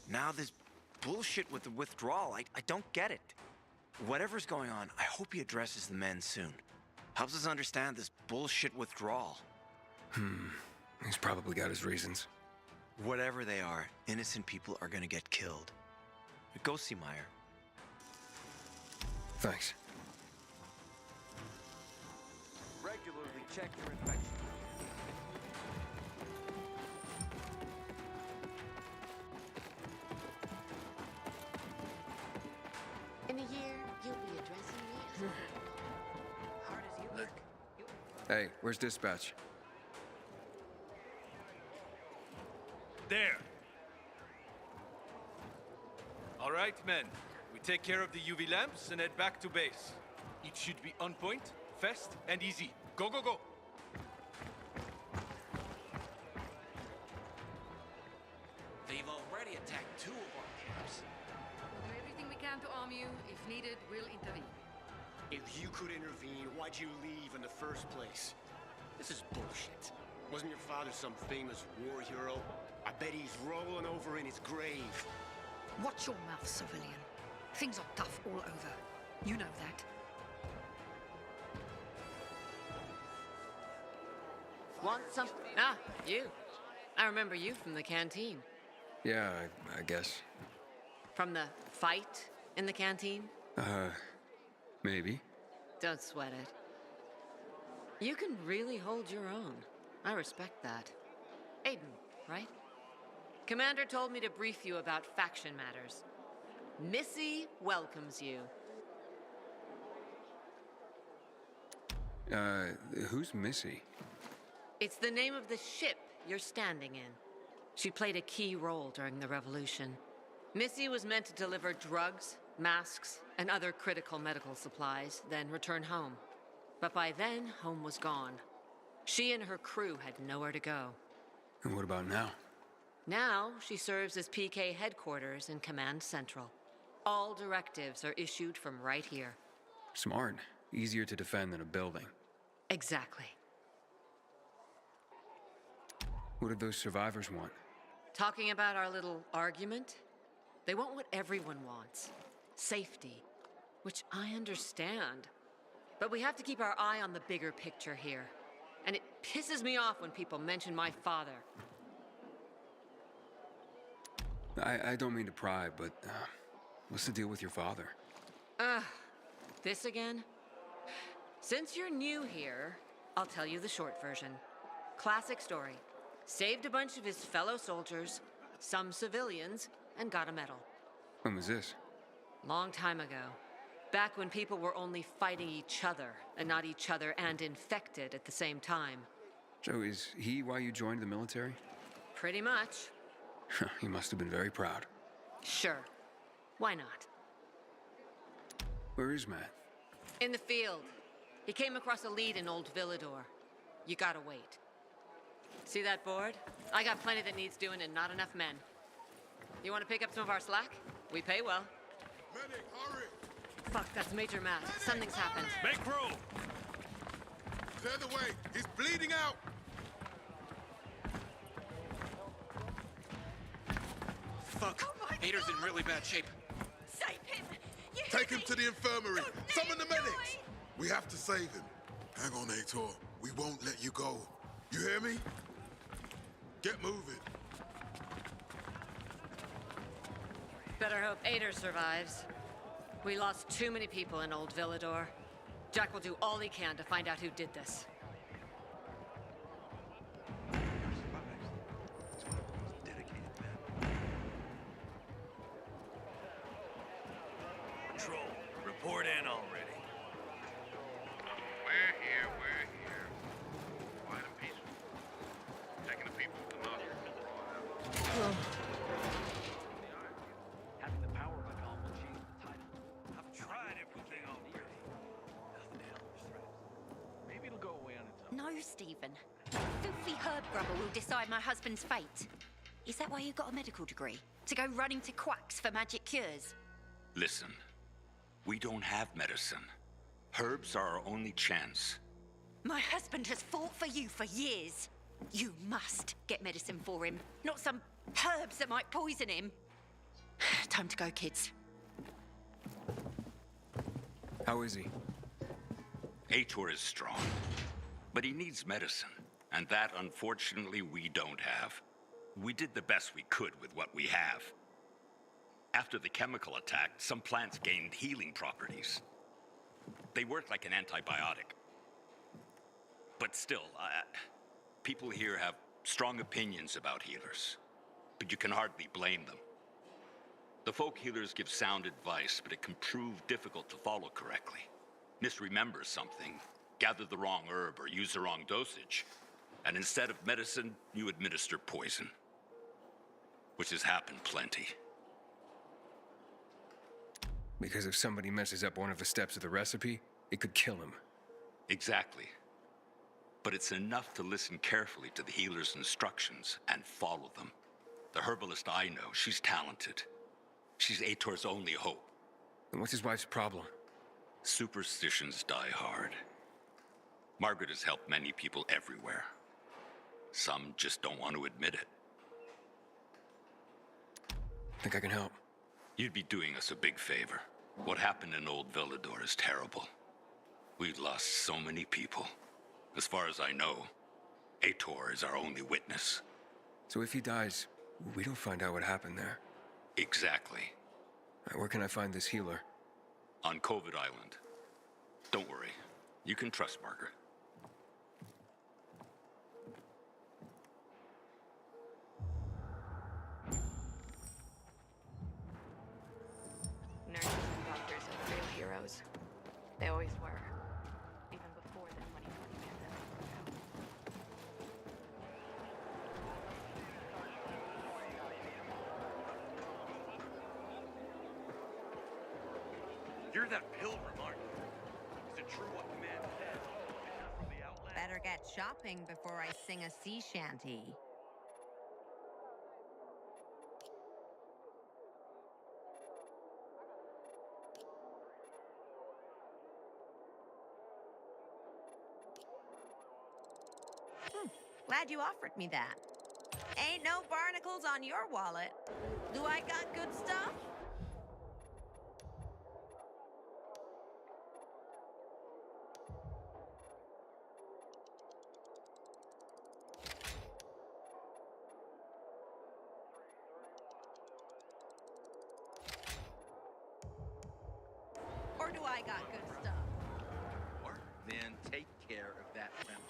Now this bullshit with the withdrawal, I don't get it. Whatever's going on, I hope he addresses the men soon. Helps us understand this bullshit withdrawal. He's probably got his reasons. Whatever they are, innocent people are gonna get killed. Go see Meyer. Thanks. Regularly check your infection. In a year, you'll be addressing me as hard as you look. Hey, where's dispatch? There. All right, men. We take care of the UV lamps and head back to base. It should be on point, fast, and easy. Go, go, go! They've already attacked 2 of our camps. We'll do everything we can to arm you. If needed, we'll intervene. If you could intervene, why'd you leave in the first place? This is bullshit. Wasn't your father some famous war hero? I bet he's rolling over in his grave. Watch your mouth, civilian. Things are tough all over. You know that. Want some? Ah, you. I remember you from the canteen. Yeah, I guess. From the fight in the canteen? Maybe. Don't sweat it. You can really hold your own. I respect that. Aiden, right? Commander told me to brief you about faction matters. Missy welcomes you. Who's Missy? It's the name of the ship you're standing in. She played a key role during the revolution. Missy was meant to deliver drugs, masks, and other critical medical supplies, then return home. But by then, home was gone. She and her crew had nowhere to go. And what about now? Now, she serves as PK headquarters in Command Central. All directives are issued from right here. Smart. Easier to defend than a building. Exactly. What did those survivors want? Talking about our little argument? They want what everyone wants. Safety. Which I understand. But we have to keep our eye on the bigger picture here. And it pisses me off when people mention my father. I don't mean to pry, but what's the deal with your father? This again? Since you're new here, I'll tell you the short version. Classic story. Saved a bunch of his fellow soldiers, some civilians, and got a medal. When was this? Long time ago. Back when people were only fighting each other, and not each other and infected at the same time. So is he why you joined the military? Pretty much. He must have been very proud. Sure. Why not? Where is Matt? In the field. He came across a lead in Old Villador. You gotta wait. See that board? I got plenty that needs doing and not enough men. You want to pick up some of our slack? We pay well. Medic, hurry! Fuck, that's Major Matt. Something's happened. Make room! Clear the way! He's bleeding out! Fuck! Ader's in really bad shape. Save him! Take him to the infirmary! Summon the medics! We have to save him. Hang on, Ator. We won't let you go. You hear me? Get moving. Better hope Ader survives. We lost too many people in Old Villador. Jack will do all he can to find out who did this. Patrol, report in already. We're here. Quiet and peaceful. Taking the people with the most. Having the power of a gun will change the title. I've tried everything already. Nothing else. Maybe it'll go away on its own. No, Stephen. Filthy herb grubber will decide my husband's fate. Is that why you got a medical degree? To go running to quacks for magic cures? Listen, we don't have medicine. Herbs are our only chance. My husband has fought for you for years. You must get medicine for him, not some herbs that might poison him. Time to go, kids. How is he? Ator is strong, but he needs medicine, and that, unfortunately, we don't have. We did the best we could with what we have. After the chemical attack, some plants gained healing properties. They work like an antibiotic. But still, people here have strong opinions about healers, but you can hardly blame them. The folk healers give sound advice, but it can prove difficult to follow correctly. Misremember something, gather the wrong herb, or use the wrong dosage, and instead of medicine, you administer poison. Which has happened plenty. Because if somebody messes up one of the steps of the recipe, it could kill him. Exactly. But it's enough to listen carefully to the healer's instructions and follow them. The herbalist I know, she's talented. She's Ator's only hope. And what's his wife's problem? Superstitions die hard. Margaret has helped many people everywhere. Some just don't want to admit it. Think I can help? You'd be doing us a big favor. What happened in Old Villador is terrible. We've lost so many people. As far as I know, Ator is our only witness. So if he dies, we don't find out what happened there. Exactly. Where can I find this healer? On COVID Island. Don't worry. You can trust Margaret. Nurses and doctors are real heroes. They always were. Even before the 2020 pandemic broke out. You're that pilgrim, aren't you? Is it true what command said? From the outland? Better get shopping before I sing a sea shanty. Glad you offered me that. Ain't no barnacles on your wallet. Do I got good stuff? Or do I got good stuff? Then take care of that rent.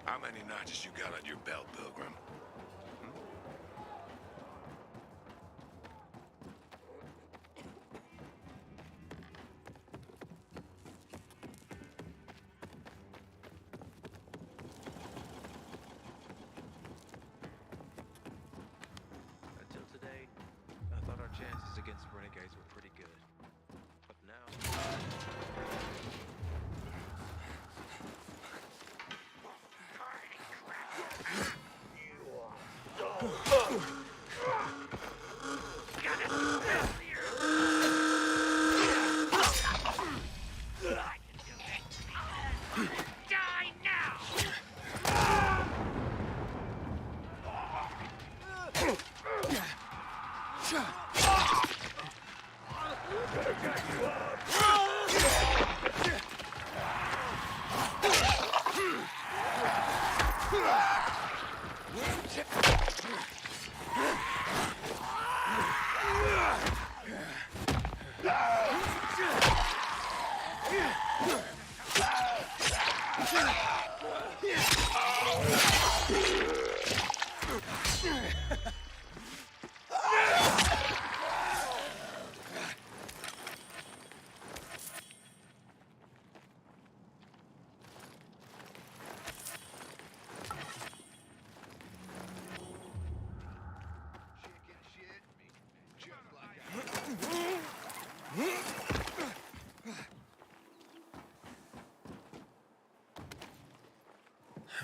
How many notches you got on your belt, Pilgrim? Until today, I thought our chances against renegades were pretty good. But now... Die now!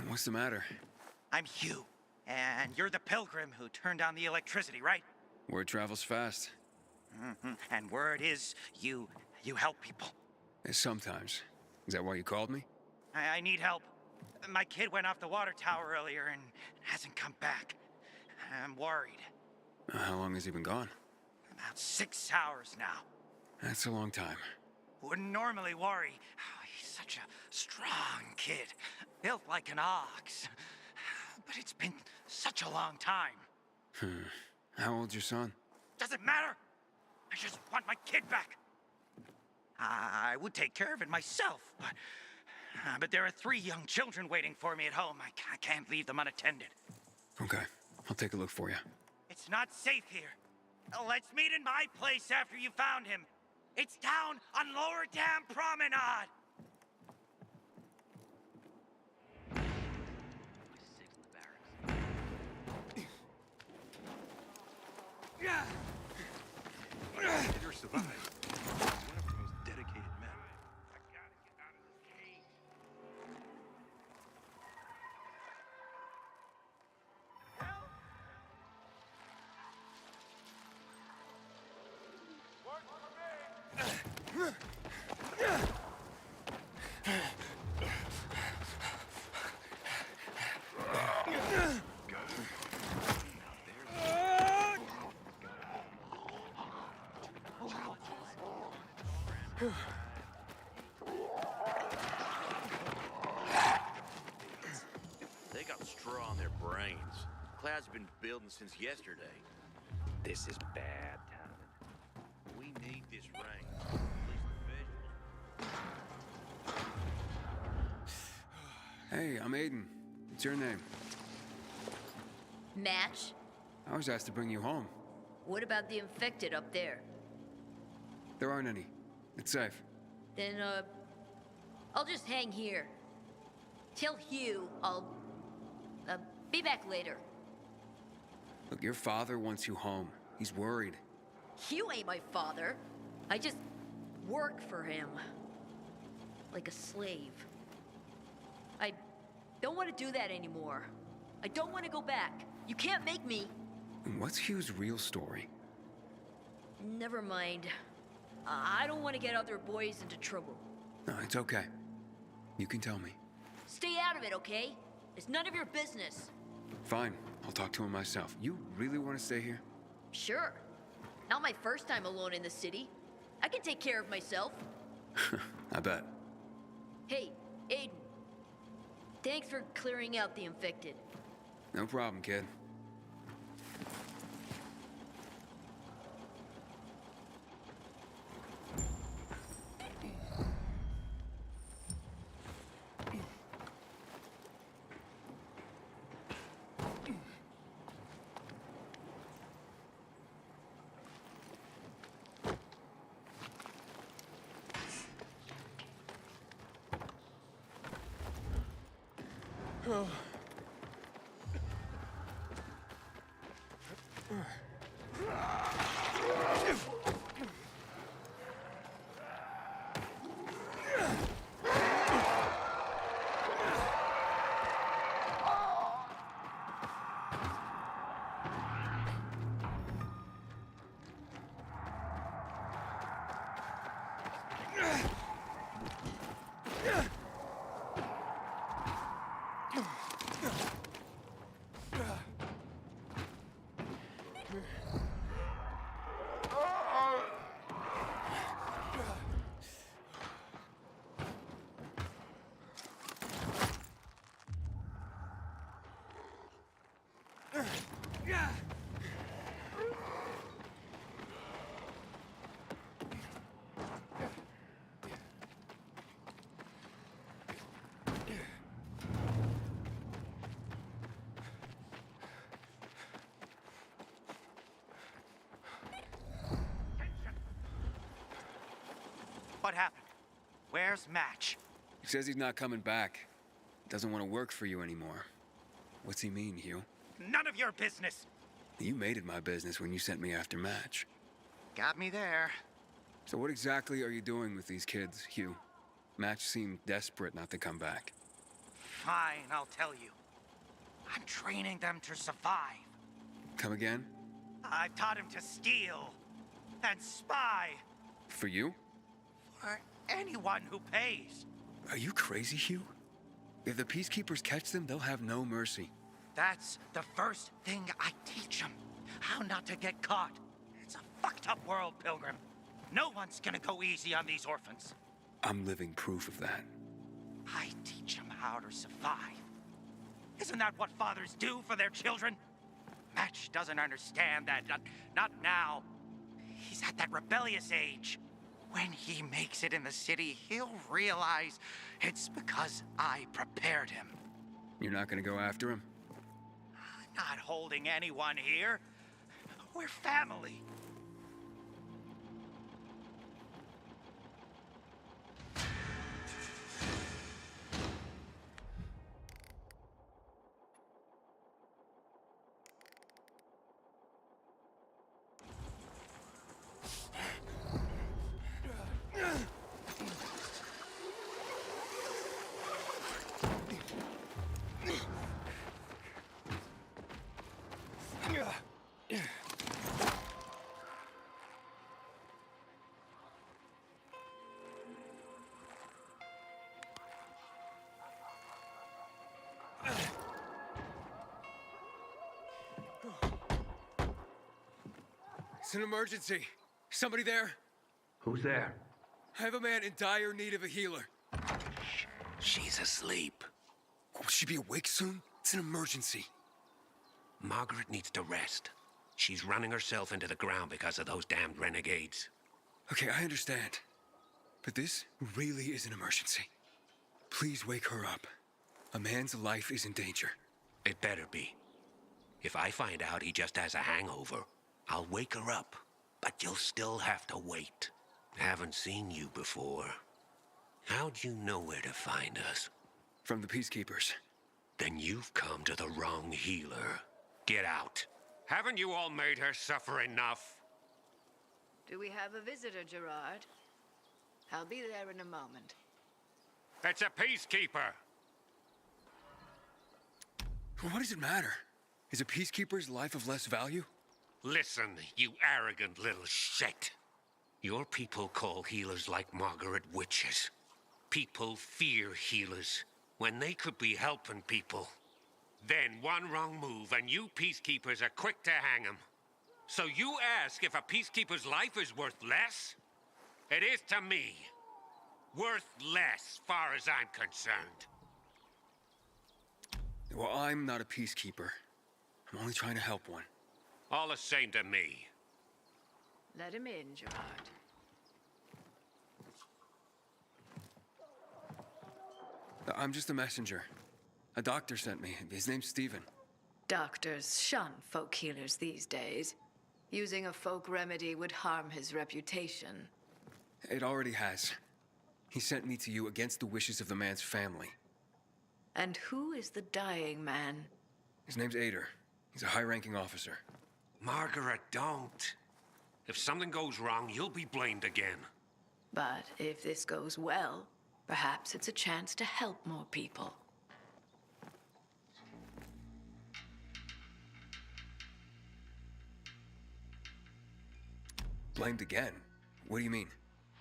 What's the matter? I'm Hugh, and you're the pilgrim who turned on the electricity, right? Word travels fast. And word is you help people. Sometimes. Is that why you called me? I need help. My kid went off the water tower earlier and hasn't come back. I'm worried. How long has he been gone? About 6 hours now. That's a long time. Wouldn't normally worry. Oh, he's such a strong kid. Built like an ox. But it's been such a long time. How old's your son? Doesn't matter. I just want my kid back. I would take care of it myself, but there are 3 young children waiting for me at home. I can't leave them unattended. Okay, I'll take a look for you. It's not safe here. Let's meet in my place after you found him. It's down on Lower Dam Promenade. You're surviving. One of the most dedicated men. I gotta get out of this cage. Help! Work for me! They got straw on their brains. Cloud's been building since yesterday. This is bad timing. We need this rain. At least the visuals. Hey, I'm Aiden. What's your name? Match? I was asked to bring you home. What about the infected up there? There aren't any. It's safe. Then, I'll just hang here. Tell Hugh I'll, be back later. Look, your father wants you home. He's worried. Hugh ain't my father. I just work for him. Like a slave. I don't want to do that anymore. I don't want to go back. You can't make me. And what's Hugh's real story? Never mind. I don't want to get other boys into trouble. No, it's okay. You can tell me. Stay out of it, okay? It's none of your business. Fine. I'll talk to him myself. You really want to stay here? Sure. Not my first time alone in the city. I can take care of myself. I bet. Hey, Aiden. Thanks for clearing out the infected. No problem, kid. What happened? Where's Match? He says he's not coming back. Doesn't want to work for you anymore. What's he mean, Hugh? None of your business. You made it my business when you sent me after Match. Got me there. So what exactly are you doing with these kids, Hugh? Match seemed desperate not to come back. Fine, I'll tell you. I'm training them to survive. Come again? I've taught him to steal and spy For you? for anyone who pays. Are you crazy, Hugh? If the peacekeepers catch them, they'll have no mercy. That's the first thing I teach them. How not to get caught. It's a fucked up world, Pilgrim. No one's gonna go easy on these orphans. I'm living proof of that. I teach them how to survive. Isn't that what fathers do for their children? Match doesn't understand that. Not now. He's at that rebellious age. When he makes it in the city, he'll realize it's because I prepared him. You're not gonna go after him? I'm not holding anyone here. We're family. It's an emergency. Somebody there? Who's there? I have a man in dire need of a healer. She's asleep. Will she be awake soon? It's an emergency. Margaret needs to rest. She's running herself into the ground because of those damned renegades. Okay, I understand. But this really is an emergency. Please wake her up. A man's life is in danger. It better be. If I find out he just has a hangover, I'll wake her up. But you'll still have to wait. Haven't seen you before. How'd you know where to find us? From the peacekeepers. Then you've come to the wrong healer. Get out. Haven't you all made her suffer enough? Do we have a visitor, Gerard? I'll be there in a moment. It's a peacekeeper. What does it matter? Is a peacekeeper's life of less value? Listen, you arrogant little shit. Your people call healers like Margaret witches. People fear healers when they could be helping people. Then one wrong move and you peacekeepers are quick to hang him. So you ask if a peacekeeper's life is worth less? It is to me. Worth less, far as I'm concerned. Well, I'm not a peacekeeper. I'm only trying to help one. All the same to me. Let him in, Gerard. I'm just a messenger. A doctor sent me. His name's Stephen. Doctors shun folk healers these days. Using a folk remedy would harm his reputation. It already has. He sent me to you against the wishes of the man's family. And who is the dying man? His name's Ader. He's a high-ranking officer. Margaret, don't. If something goes wrong, you'll be blamed again. But if this goes well, perhaps it's a chance to help more people. Blamed again? What do you mean?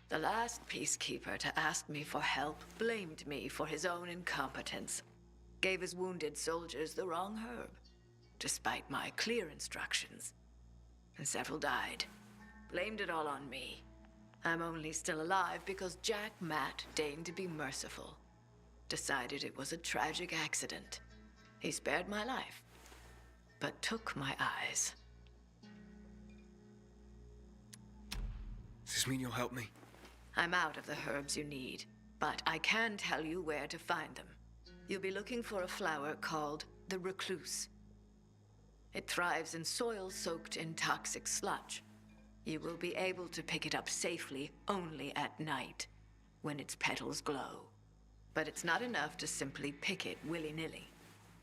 The last peacekeeper to ask me for help blamed me for his own incompetence. Gave his wounded soldiers the wrong herb, despite my clear instructions. And several died. Blamed it all on me. I'm only still alive because Jack Matt deigned to be merciful. Decided it was a tragic accident. He spared my life, but took my eyes. Does this mean you'll help me? I'm out of the herbs you need, but I can tell you where to find them. You'll be looking for a flower called the recluse. It thrives in soil soaked in toxic sludge. You will be able to pick it up safely only at night, when its petals glow. But it's not enough to simply pick it willy-nilly.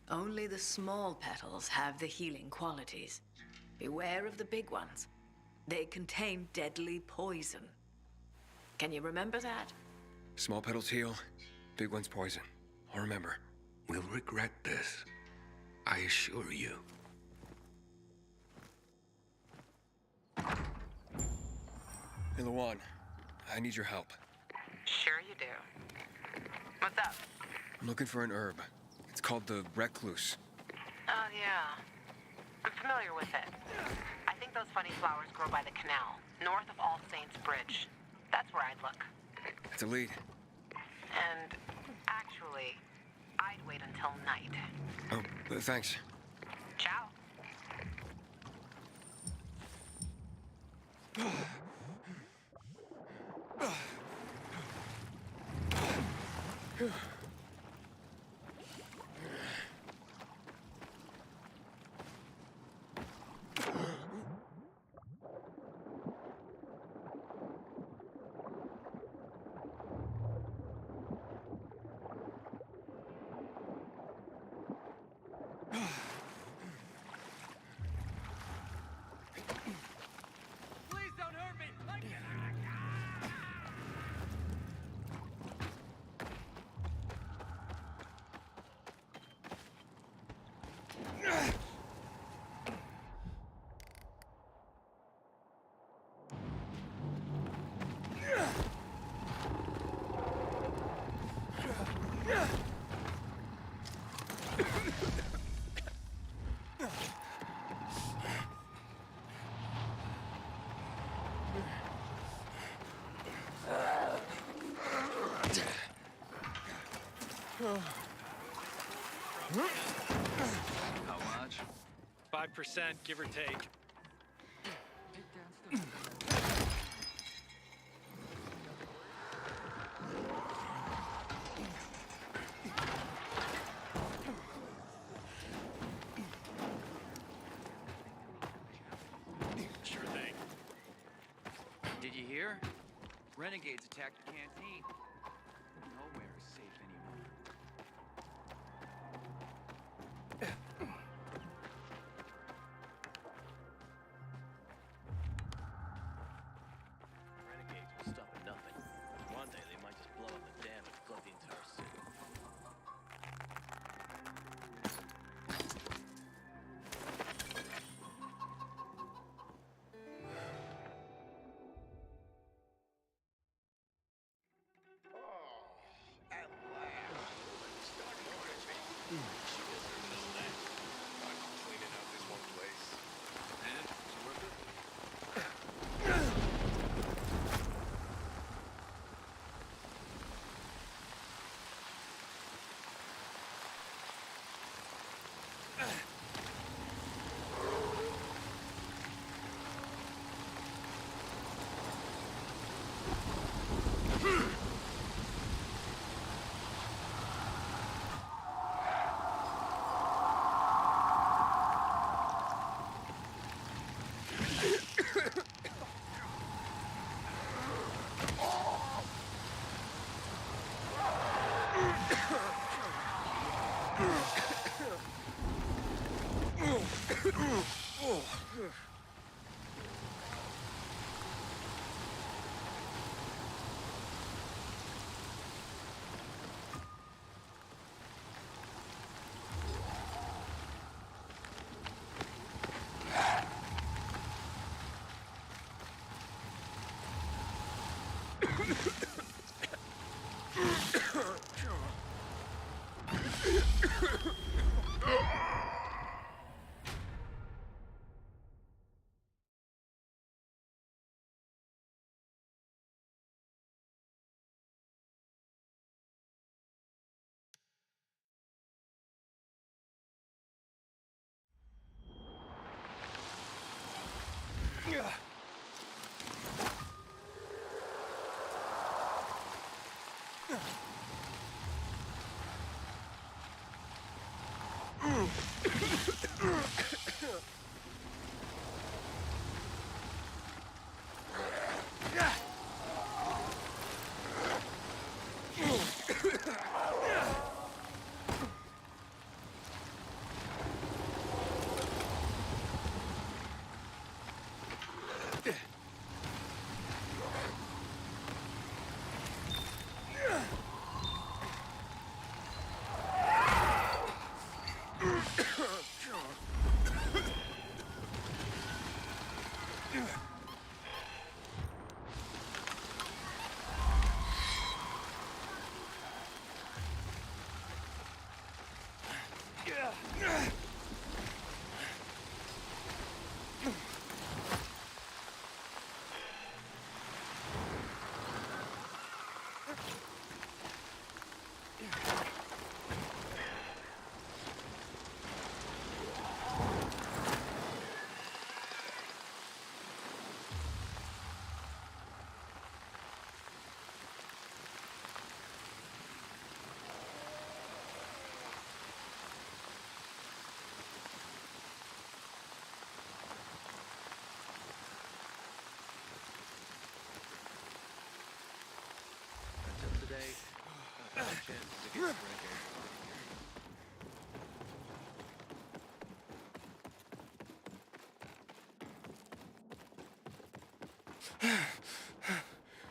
Only the small petals have the healing qualities. Beware of the big ones. They contain deadly poison. Can you remember that? Small petals heal, big ones poison. I'll remember. We'll regret this. I assure you. Hey, Lawan, I need your help. Sure you do. What's up? I'm looking for an herb. It's called the recluse. Oh, yeah. I'm familiar with it. I think those funny flowers grow by the canal, north of All Saints Bridge. That's where I'd look. It's a lead. And actually, I'd wait until night. Oh, thanks. Ciao. Please don't hurt me! How much? 5%, give or take. Sure thing. Did you hear? Renegades attacked the canteen. Nowhere is safe anymore. Renegades will stop at nothing. One day they might just blow up the dam and flood the entire city. At last! Start ordering me. She doesn't know that.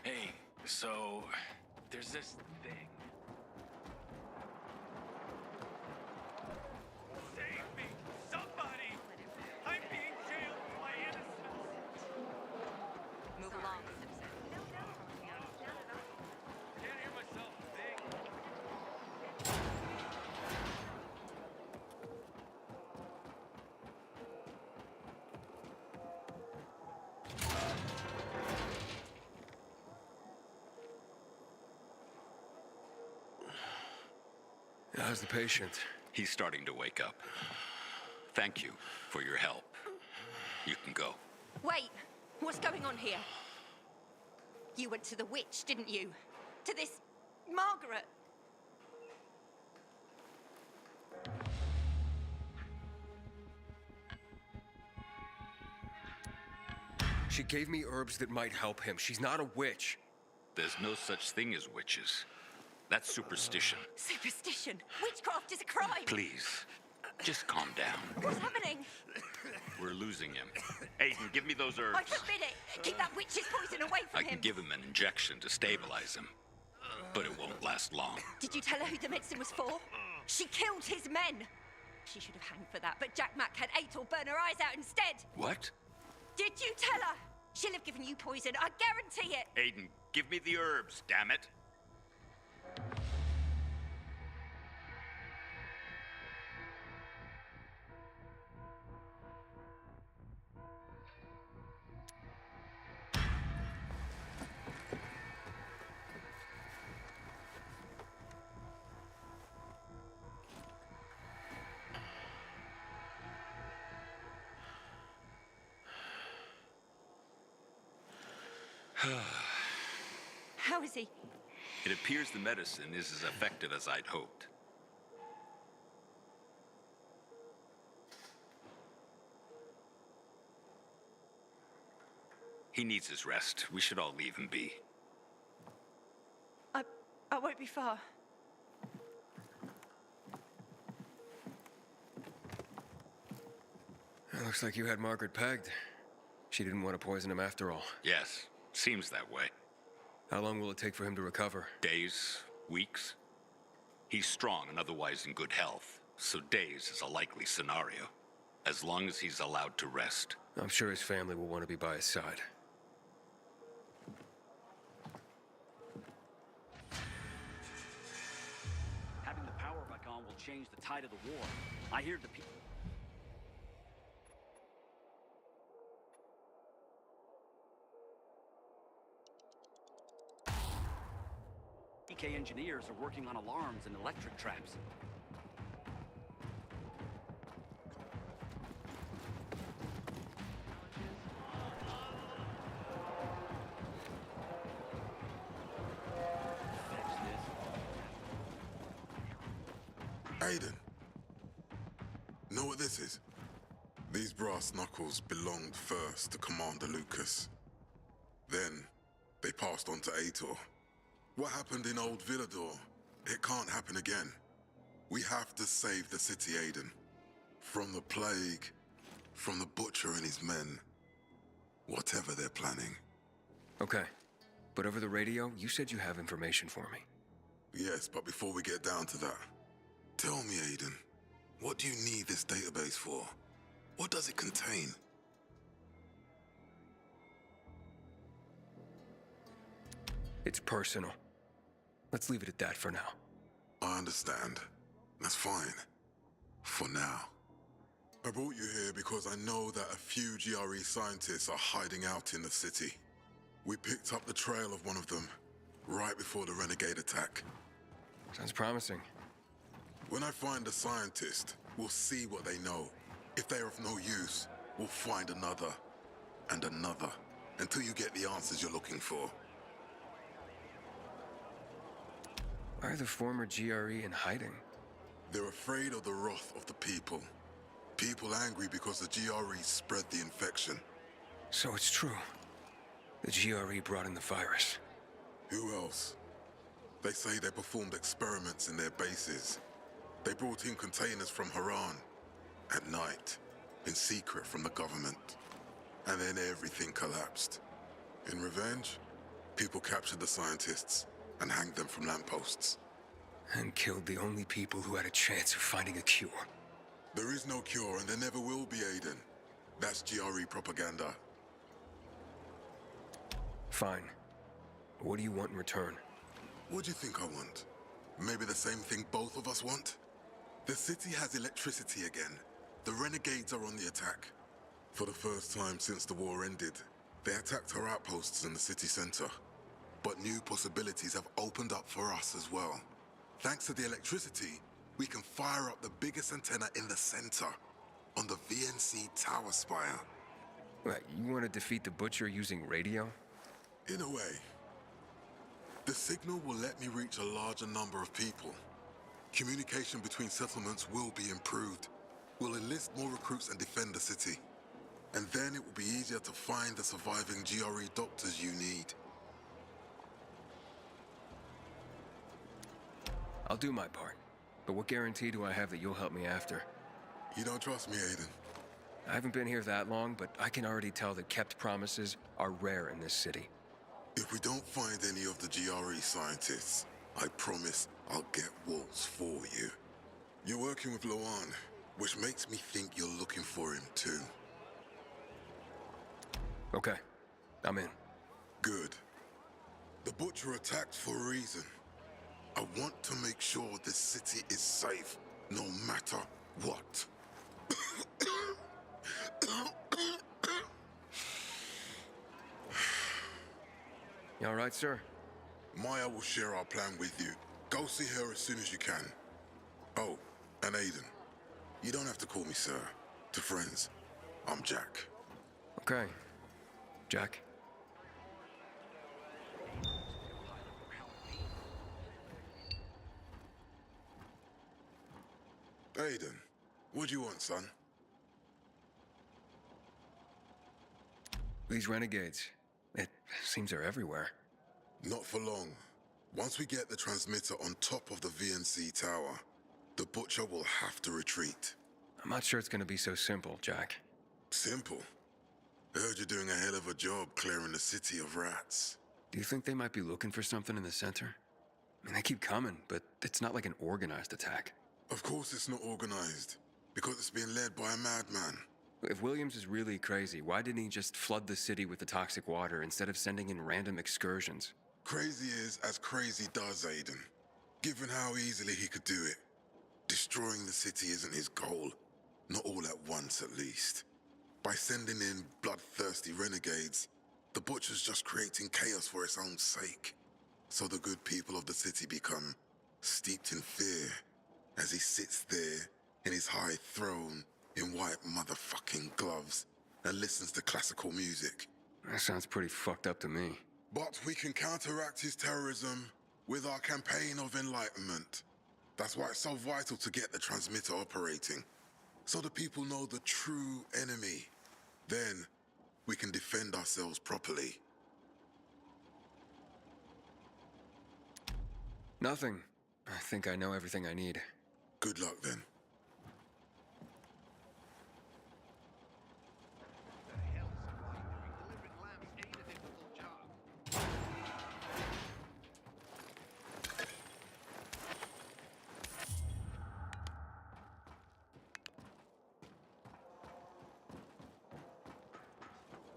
Hey, so there's this thing. Save me! Somebody! I'm being jailed for my innocence! Move along. Can't hear myself think. How's the patient? He's starting to wake up. Thank you for your help. You can go. Wait, what's going on here? You went to the witch, didn't you? To this Margaret. She gave me herbs that might help him. She's not a witch. There's no such thing as witches. That's superstition. Superstition? Witchcraft is a crime! Please, just calm down. What's happening? We're losing him. Aiden, give me those herbs. I forbid it! Keep that witch's poison away from I him! can give him an injection to stabilize him, but it won't last long. Did you tell her who the medicine was for? She killed his men! She should have hanged for that, but Jack Mack had Ator burn her eyes out instead! What? Did you tell her? She'll have given you poison, I guarantee it! Aiden, give me the herbs, damn it. How is he? It appears the medicine is as effective as I'd hoped. He needs his rest. We should all leave him be. I won't be far. It looks like you had Margaret pegged. She didn't want to poison him after all. Yes, seems that way. How long will it take for him to recover? Days, weeks. He's strong and otherwise in good health, so days is a likely scenario, as long as he's allowed to rest. I'm sure his family will want to be by his side. Having the power back on will change the tide of the war. I hear the people. EK engineers are working on alarms and electric traps. Aiden, know what this is? These brass knuckles belonged first to Commander Lucas. Then, they passed on to Aitor. What happened in Old Villador, it can't happen again. We have to save the city, Aiden. From the plague, from the butcher and his men. Whatever they're planning. Okay. But over the radio, you said you have information for me. Yes, but before we get down to that, tell me, Aiden, what do you need this database for? What does it contain? It's personal. Let's leave it at that for now. I understand. That's fine. For now. I brought you here because I know that a few GRE scientists are hiding out in the city. We picked up the trail of one of them right before the renegade attack. Sounds promising. When I find a scientist, we'll see what they know. If they are of no use, we'll find another and another until you get the answers you're looking for. Why are the former GRE in hiding? They're afraid of the wrath of the people. People angry because the GRE spread the infection. So it's true. The GRE brought in the virus. Who else? They say they performed experiments in their bases. They brought in containers from Haran at night, in secret from the government. And then everything collapsed. In revenge, people captured the scientists and hanged them from lampposts. And killed the only people who had a chance of finding a cure. There is no cure and there never will be, Aiden. That's GRE propaganda. Fine. What do you want in return? What do you think I want? Maybe the same thing both of us want? The city has electricity again. The renegades are on the attack. For the first time since the war ended, they attacked our outposts in the city center. But new possibilities have opened up for us as well. Thanks to the electricity, we can fire up the biggest antenna in the center, on the VNC tower spire. What, you want to defeat the Butcher using radio? In a way. The signal will let me reach a larger number of people. Communication between settlements will be improved. We'll enlist more recruits and defend the city. And then it will be easier to find the surviving GRE doctors you need. I'll do my part. But what guarantee do I have that you'll help me after? You don't trust me, Aiden? I haven't been here that long, but I can already tell that kept promises are rare in this city. If we don't find any of the GRE scientists, I promise I'll get Waltz for you. You're working with Loan, which makes me think you're looking for him too. Okay, I'm in. Good. The Butcher attacked for a reason. I want to make sure this city is safe, no matter what. You all right, sir? Maya will share our plan with you. Go see her as soon as you can. Oh, and Aiden, you don't have to call me sir. To friends, I'm Jack. Okay. Jack? Aiden, what do you want, son? These renegades. It seems they're everywhere. Not for long. Once we get the transmitter on top of the VNC tower, the Butcher will have to retreat. I'm not sure it's gonna be so simple, Jack. Simple? I heard you're doing a hell of a job clearing the city of rats. Do you think they might be looking for something in the center? I mean, they keep coming, but it's not like an organized attack. Of course it's not organized, because it's being led by a madman. If Williams is really crazy, why didn't he just flood the city with the toxic water instead of sending in random excursions? Crazy is as crazy does, Aiden. Given how easily he could do it. Destroying the city isn't his goal. Not all at once, at least. By sending in bloodthirsty renegades, the Butcher's just creating chaos for its own sake. So the good people of the city become steeped in fear as he sits there in his high throne in white motherfucking gloves and listens to classical music. That sounds pretty fucked up to me. But we can counteract his terrorism with our campaign of enlightenment. That's why it's so vital to get the transmitter operating, so the people know the true enemy. Then we can defend ourselves properly. Nothing. I think I know everything I need. Good luck then.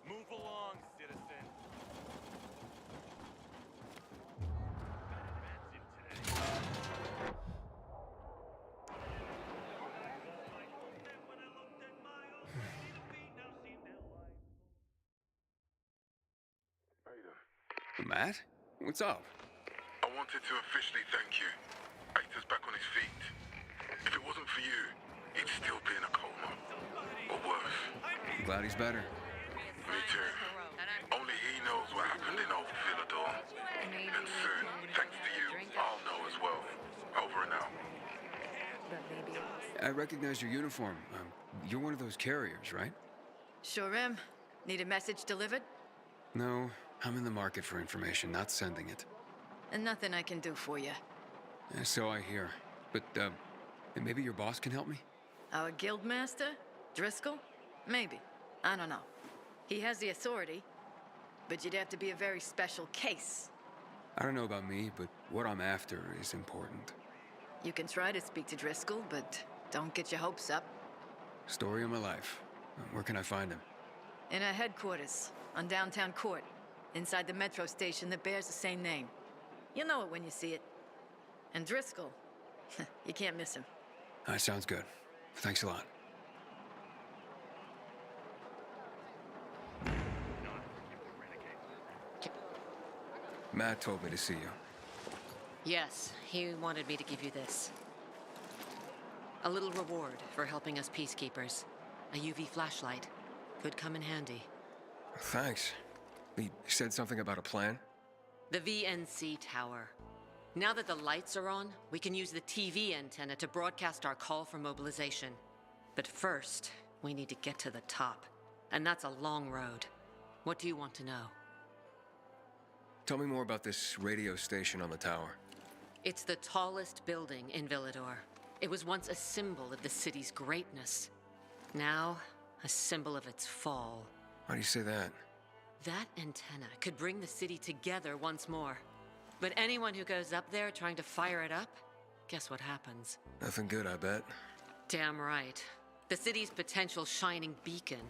Move along, citizen. Matt? What's up? I wanted to officially thank you. Aitor's back on his feet. If it wasn't for you, he'd still be in a coma. Or worse. I'm glad he's better. Me too. Only he knows what happened in Old Philidor. And soon, thanks to you, I'll know as well. Over and out. I recognize your uniform. You're one of those carriers, right? Sure am. Need a message delivered? No, I'm in the market for information, not sending it. And nothing I can do for you. So I hear. But, maybe your boss can help me? Our guild master? Driscoll? Maybe. I don't know. He has the authority, but you'd have to be a very special case. I don't know about me, but what I'm after is important. You can try to speak to Driscoll, but don't get your hopes up. Story of my life. Where can I find him? In our headquarters, on downtown Court, inside the metro station that bears the same name. You'll know it when you see it. And Driscoll, you can't miss him. That sounds good. Thanks a lot. Matt told me to see you. Yes, he wanted me to give you this. A little reward for helping us peacekeepers. A UV flashlight. Could come in handy. Thanks. He said something about a plan? The VNC tower. Now that the lights are on, we can use the TV antenna to broadcast our call for mobilization. But first, we need to get to the top. And that's a long road. What do you want to know? Tell me more about this radio station on the tower. It's the tallest building in Villador. It was once a symbol of the city's greatness. Now, a symbol of its fall. Why do you say that? That antenna could bring the city together once more. But anyone who goes up there trying to fire it up, guess what happens? Nothing good, I bet. Damn right. The city's potential shining beacon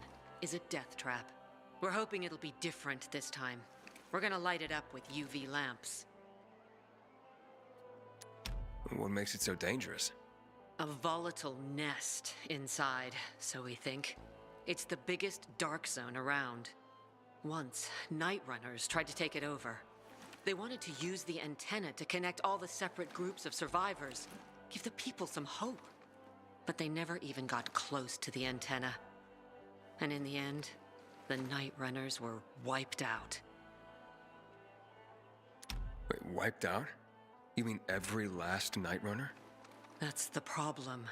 is a death trap. We're hoping it'll be different this time. We're gonna light it up with UV lamps. What makes it so dangerous? A volatile nest inside, so we think. It's the biggest dark zone around. Once, night runners tried to take it over. They wanted to use the antenna to connect all the separate groups of survivors, give the people some hope. But they never even got close to the antenna. And in the end, the night runners were wiped out. Wait, wiped out? You mean every last night runner? That's the problem.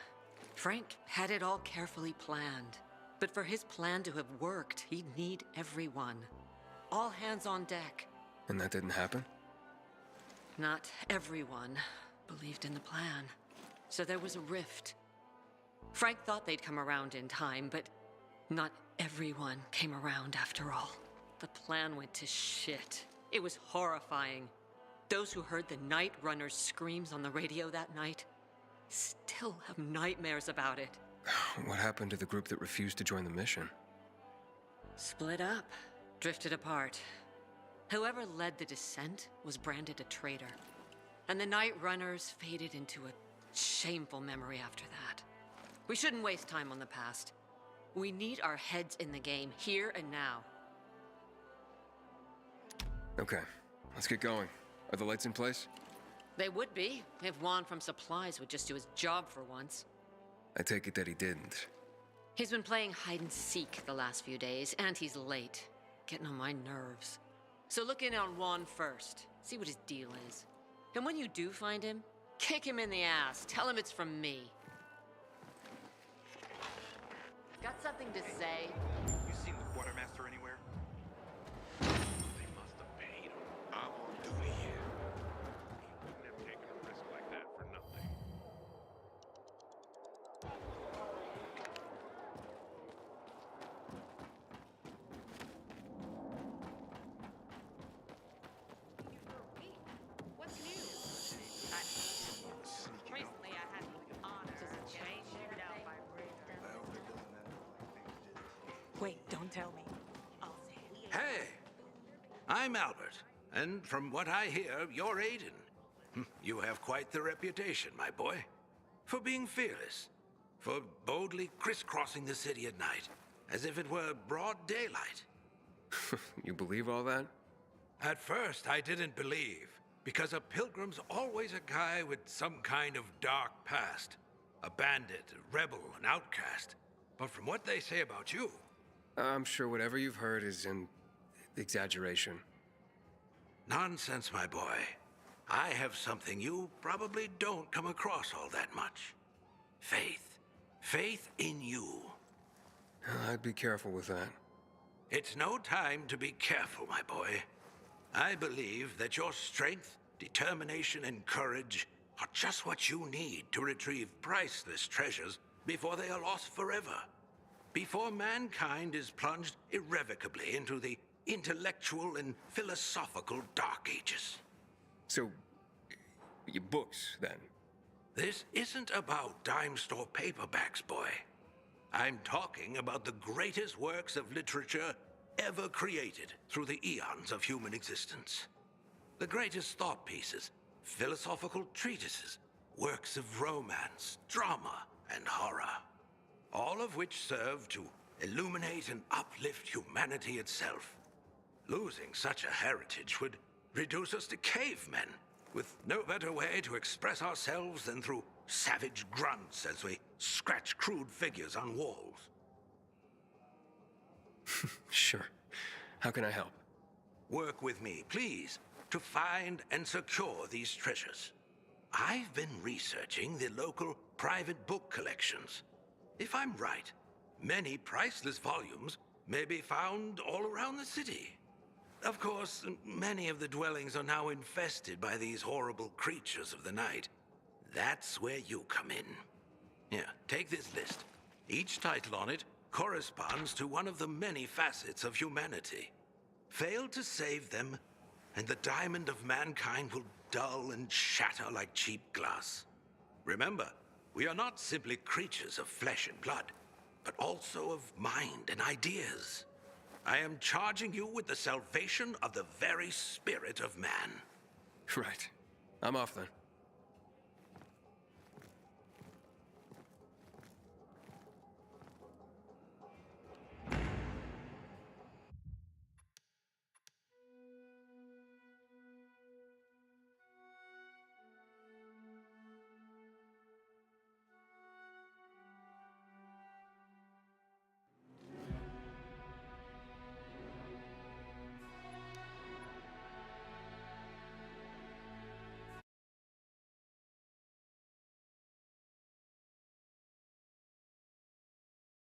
Frank had it all carefully planned. But for his plan to have worked, he'd need everyone. All hands on deck. And that didn't happen? Not everyone believed in the plan. So there was a rift. Frank thought they'd come around in time, but not everyone came around after all. The plan went to shit. It was horrifying. Those who heard the Night Runner's screams on the radio that night still have nightmares about it. What happened to the group that refused to join the mission? Split up, drifted apart. Whoever led the descent was branded a traitor. And the Night Runners faded into a shameful memory after that. We shouldn't waste time on the past. We need our heads in the game, here and now. Okay, let's get going. Are the lights in place? They would be, if Juan from Supplies would just do his job for once. I take it that he didn't. He's been playing hide and seek the last few days, and he's late. Getting on my nerves. So look in on Juan first. See what his deal is. And when you do find him, kick him in the ass. Tell him it's from me. Got something to say? You seen the quartermaster anywhere? They must have paid him. I'm on duty here. He wouldn't have taken a risk like that for nothing. What's new? Recently I had the honor of getting figured out by Wait, don't tell me. I'll say it. Hey, I'm Albert, and from what I hear, you're Aiden. You have quite the reputation, my boy, for being fearless, for boldly crisscrossing the city at night, as if it were broad daylight. You believe all that? At first, I didn't believe, because a pilgrim's always a guy with some kind of dark past. A bandit, a rebel, an outcast. But from what they say about you... I'm sure whatever you've heard is an exaggeration. Nonsense, my boy. I have something you probably don't come across all that much. Faith. Faith in you. I'd be careful with that. It's no time to be careful, my boy. I believe that your strength, determination, and courage are just what you need to retrieve priceless treasures before they are lost forever. Before mankind is plunged irrevocably into the intellectual and philosophical Dark Ages. So, your books, then? This isn't about dime store paperbacks, boy. I'm talking about the greatest works of literature ever created through the eons of human existence. The greatest thought pieces, philosophical treatises, works of romance, drama, and horror. All of which serve to illuminate and uplift humanity itself. Losing such a heritage would reduce us to cavemen, with no better way to express ourselves than through savage grunts as we scratch crude figures on walls. Sure. How can I help? Work with me, please, to find and secure these treasures. I've been researching the local private book collections. If I'm right, many priceless volumes may be found all around the city. Of course, many of the dwellings are now infested by these horrible creatures of the night. That's where you come in. Here, take this list. Each title on it corresponds to one of the many facets of humanity. Fail to save them, and the diamond of mankind will dull and shatter like cheap glass. Remember, we are not simply creatures of flesh and blood, but also of mind and ideas. I am charging you with the salvation of the very spirit of man. Right. I'm off then.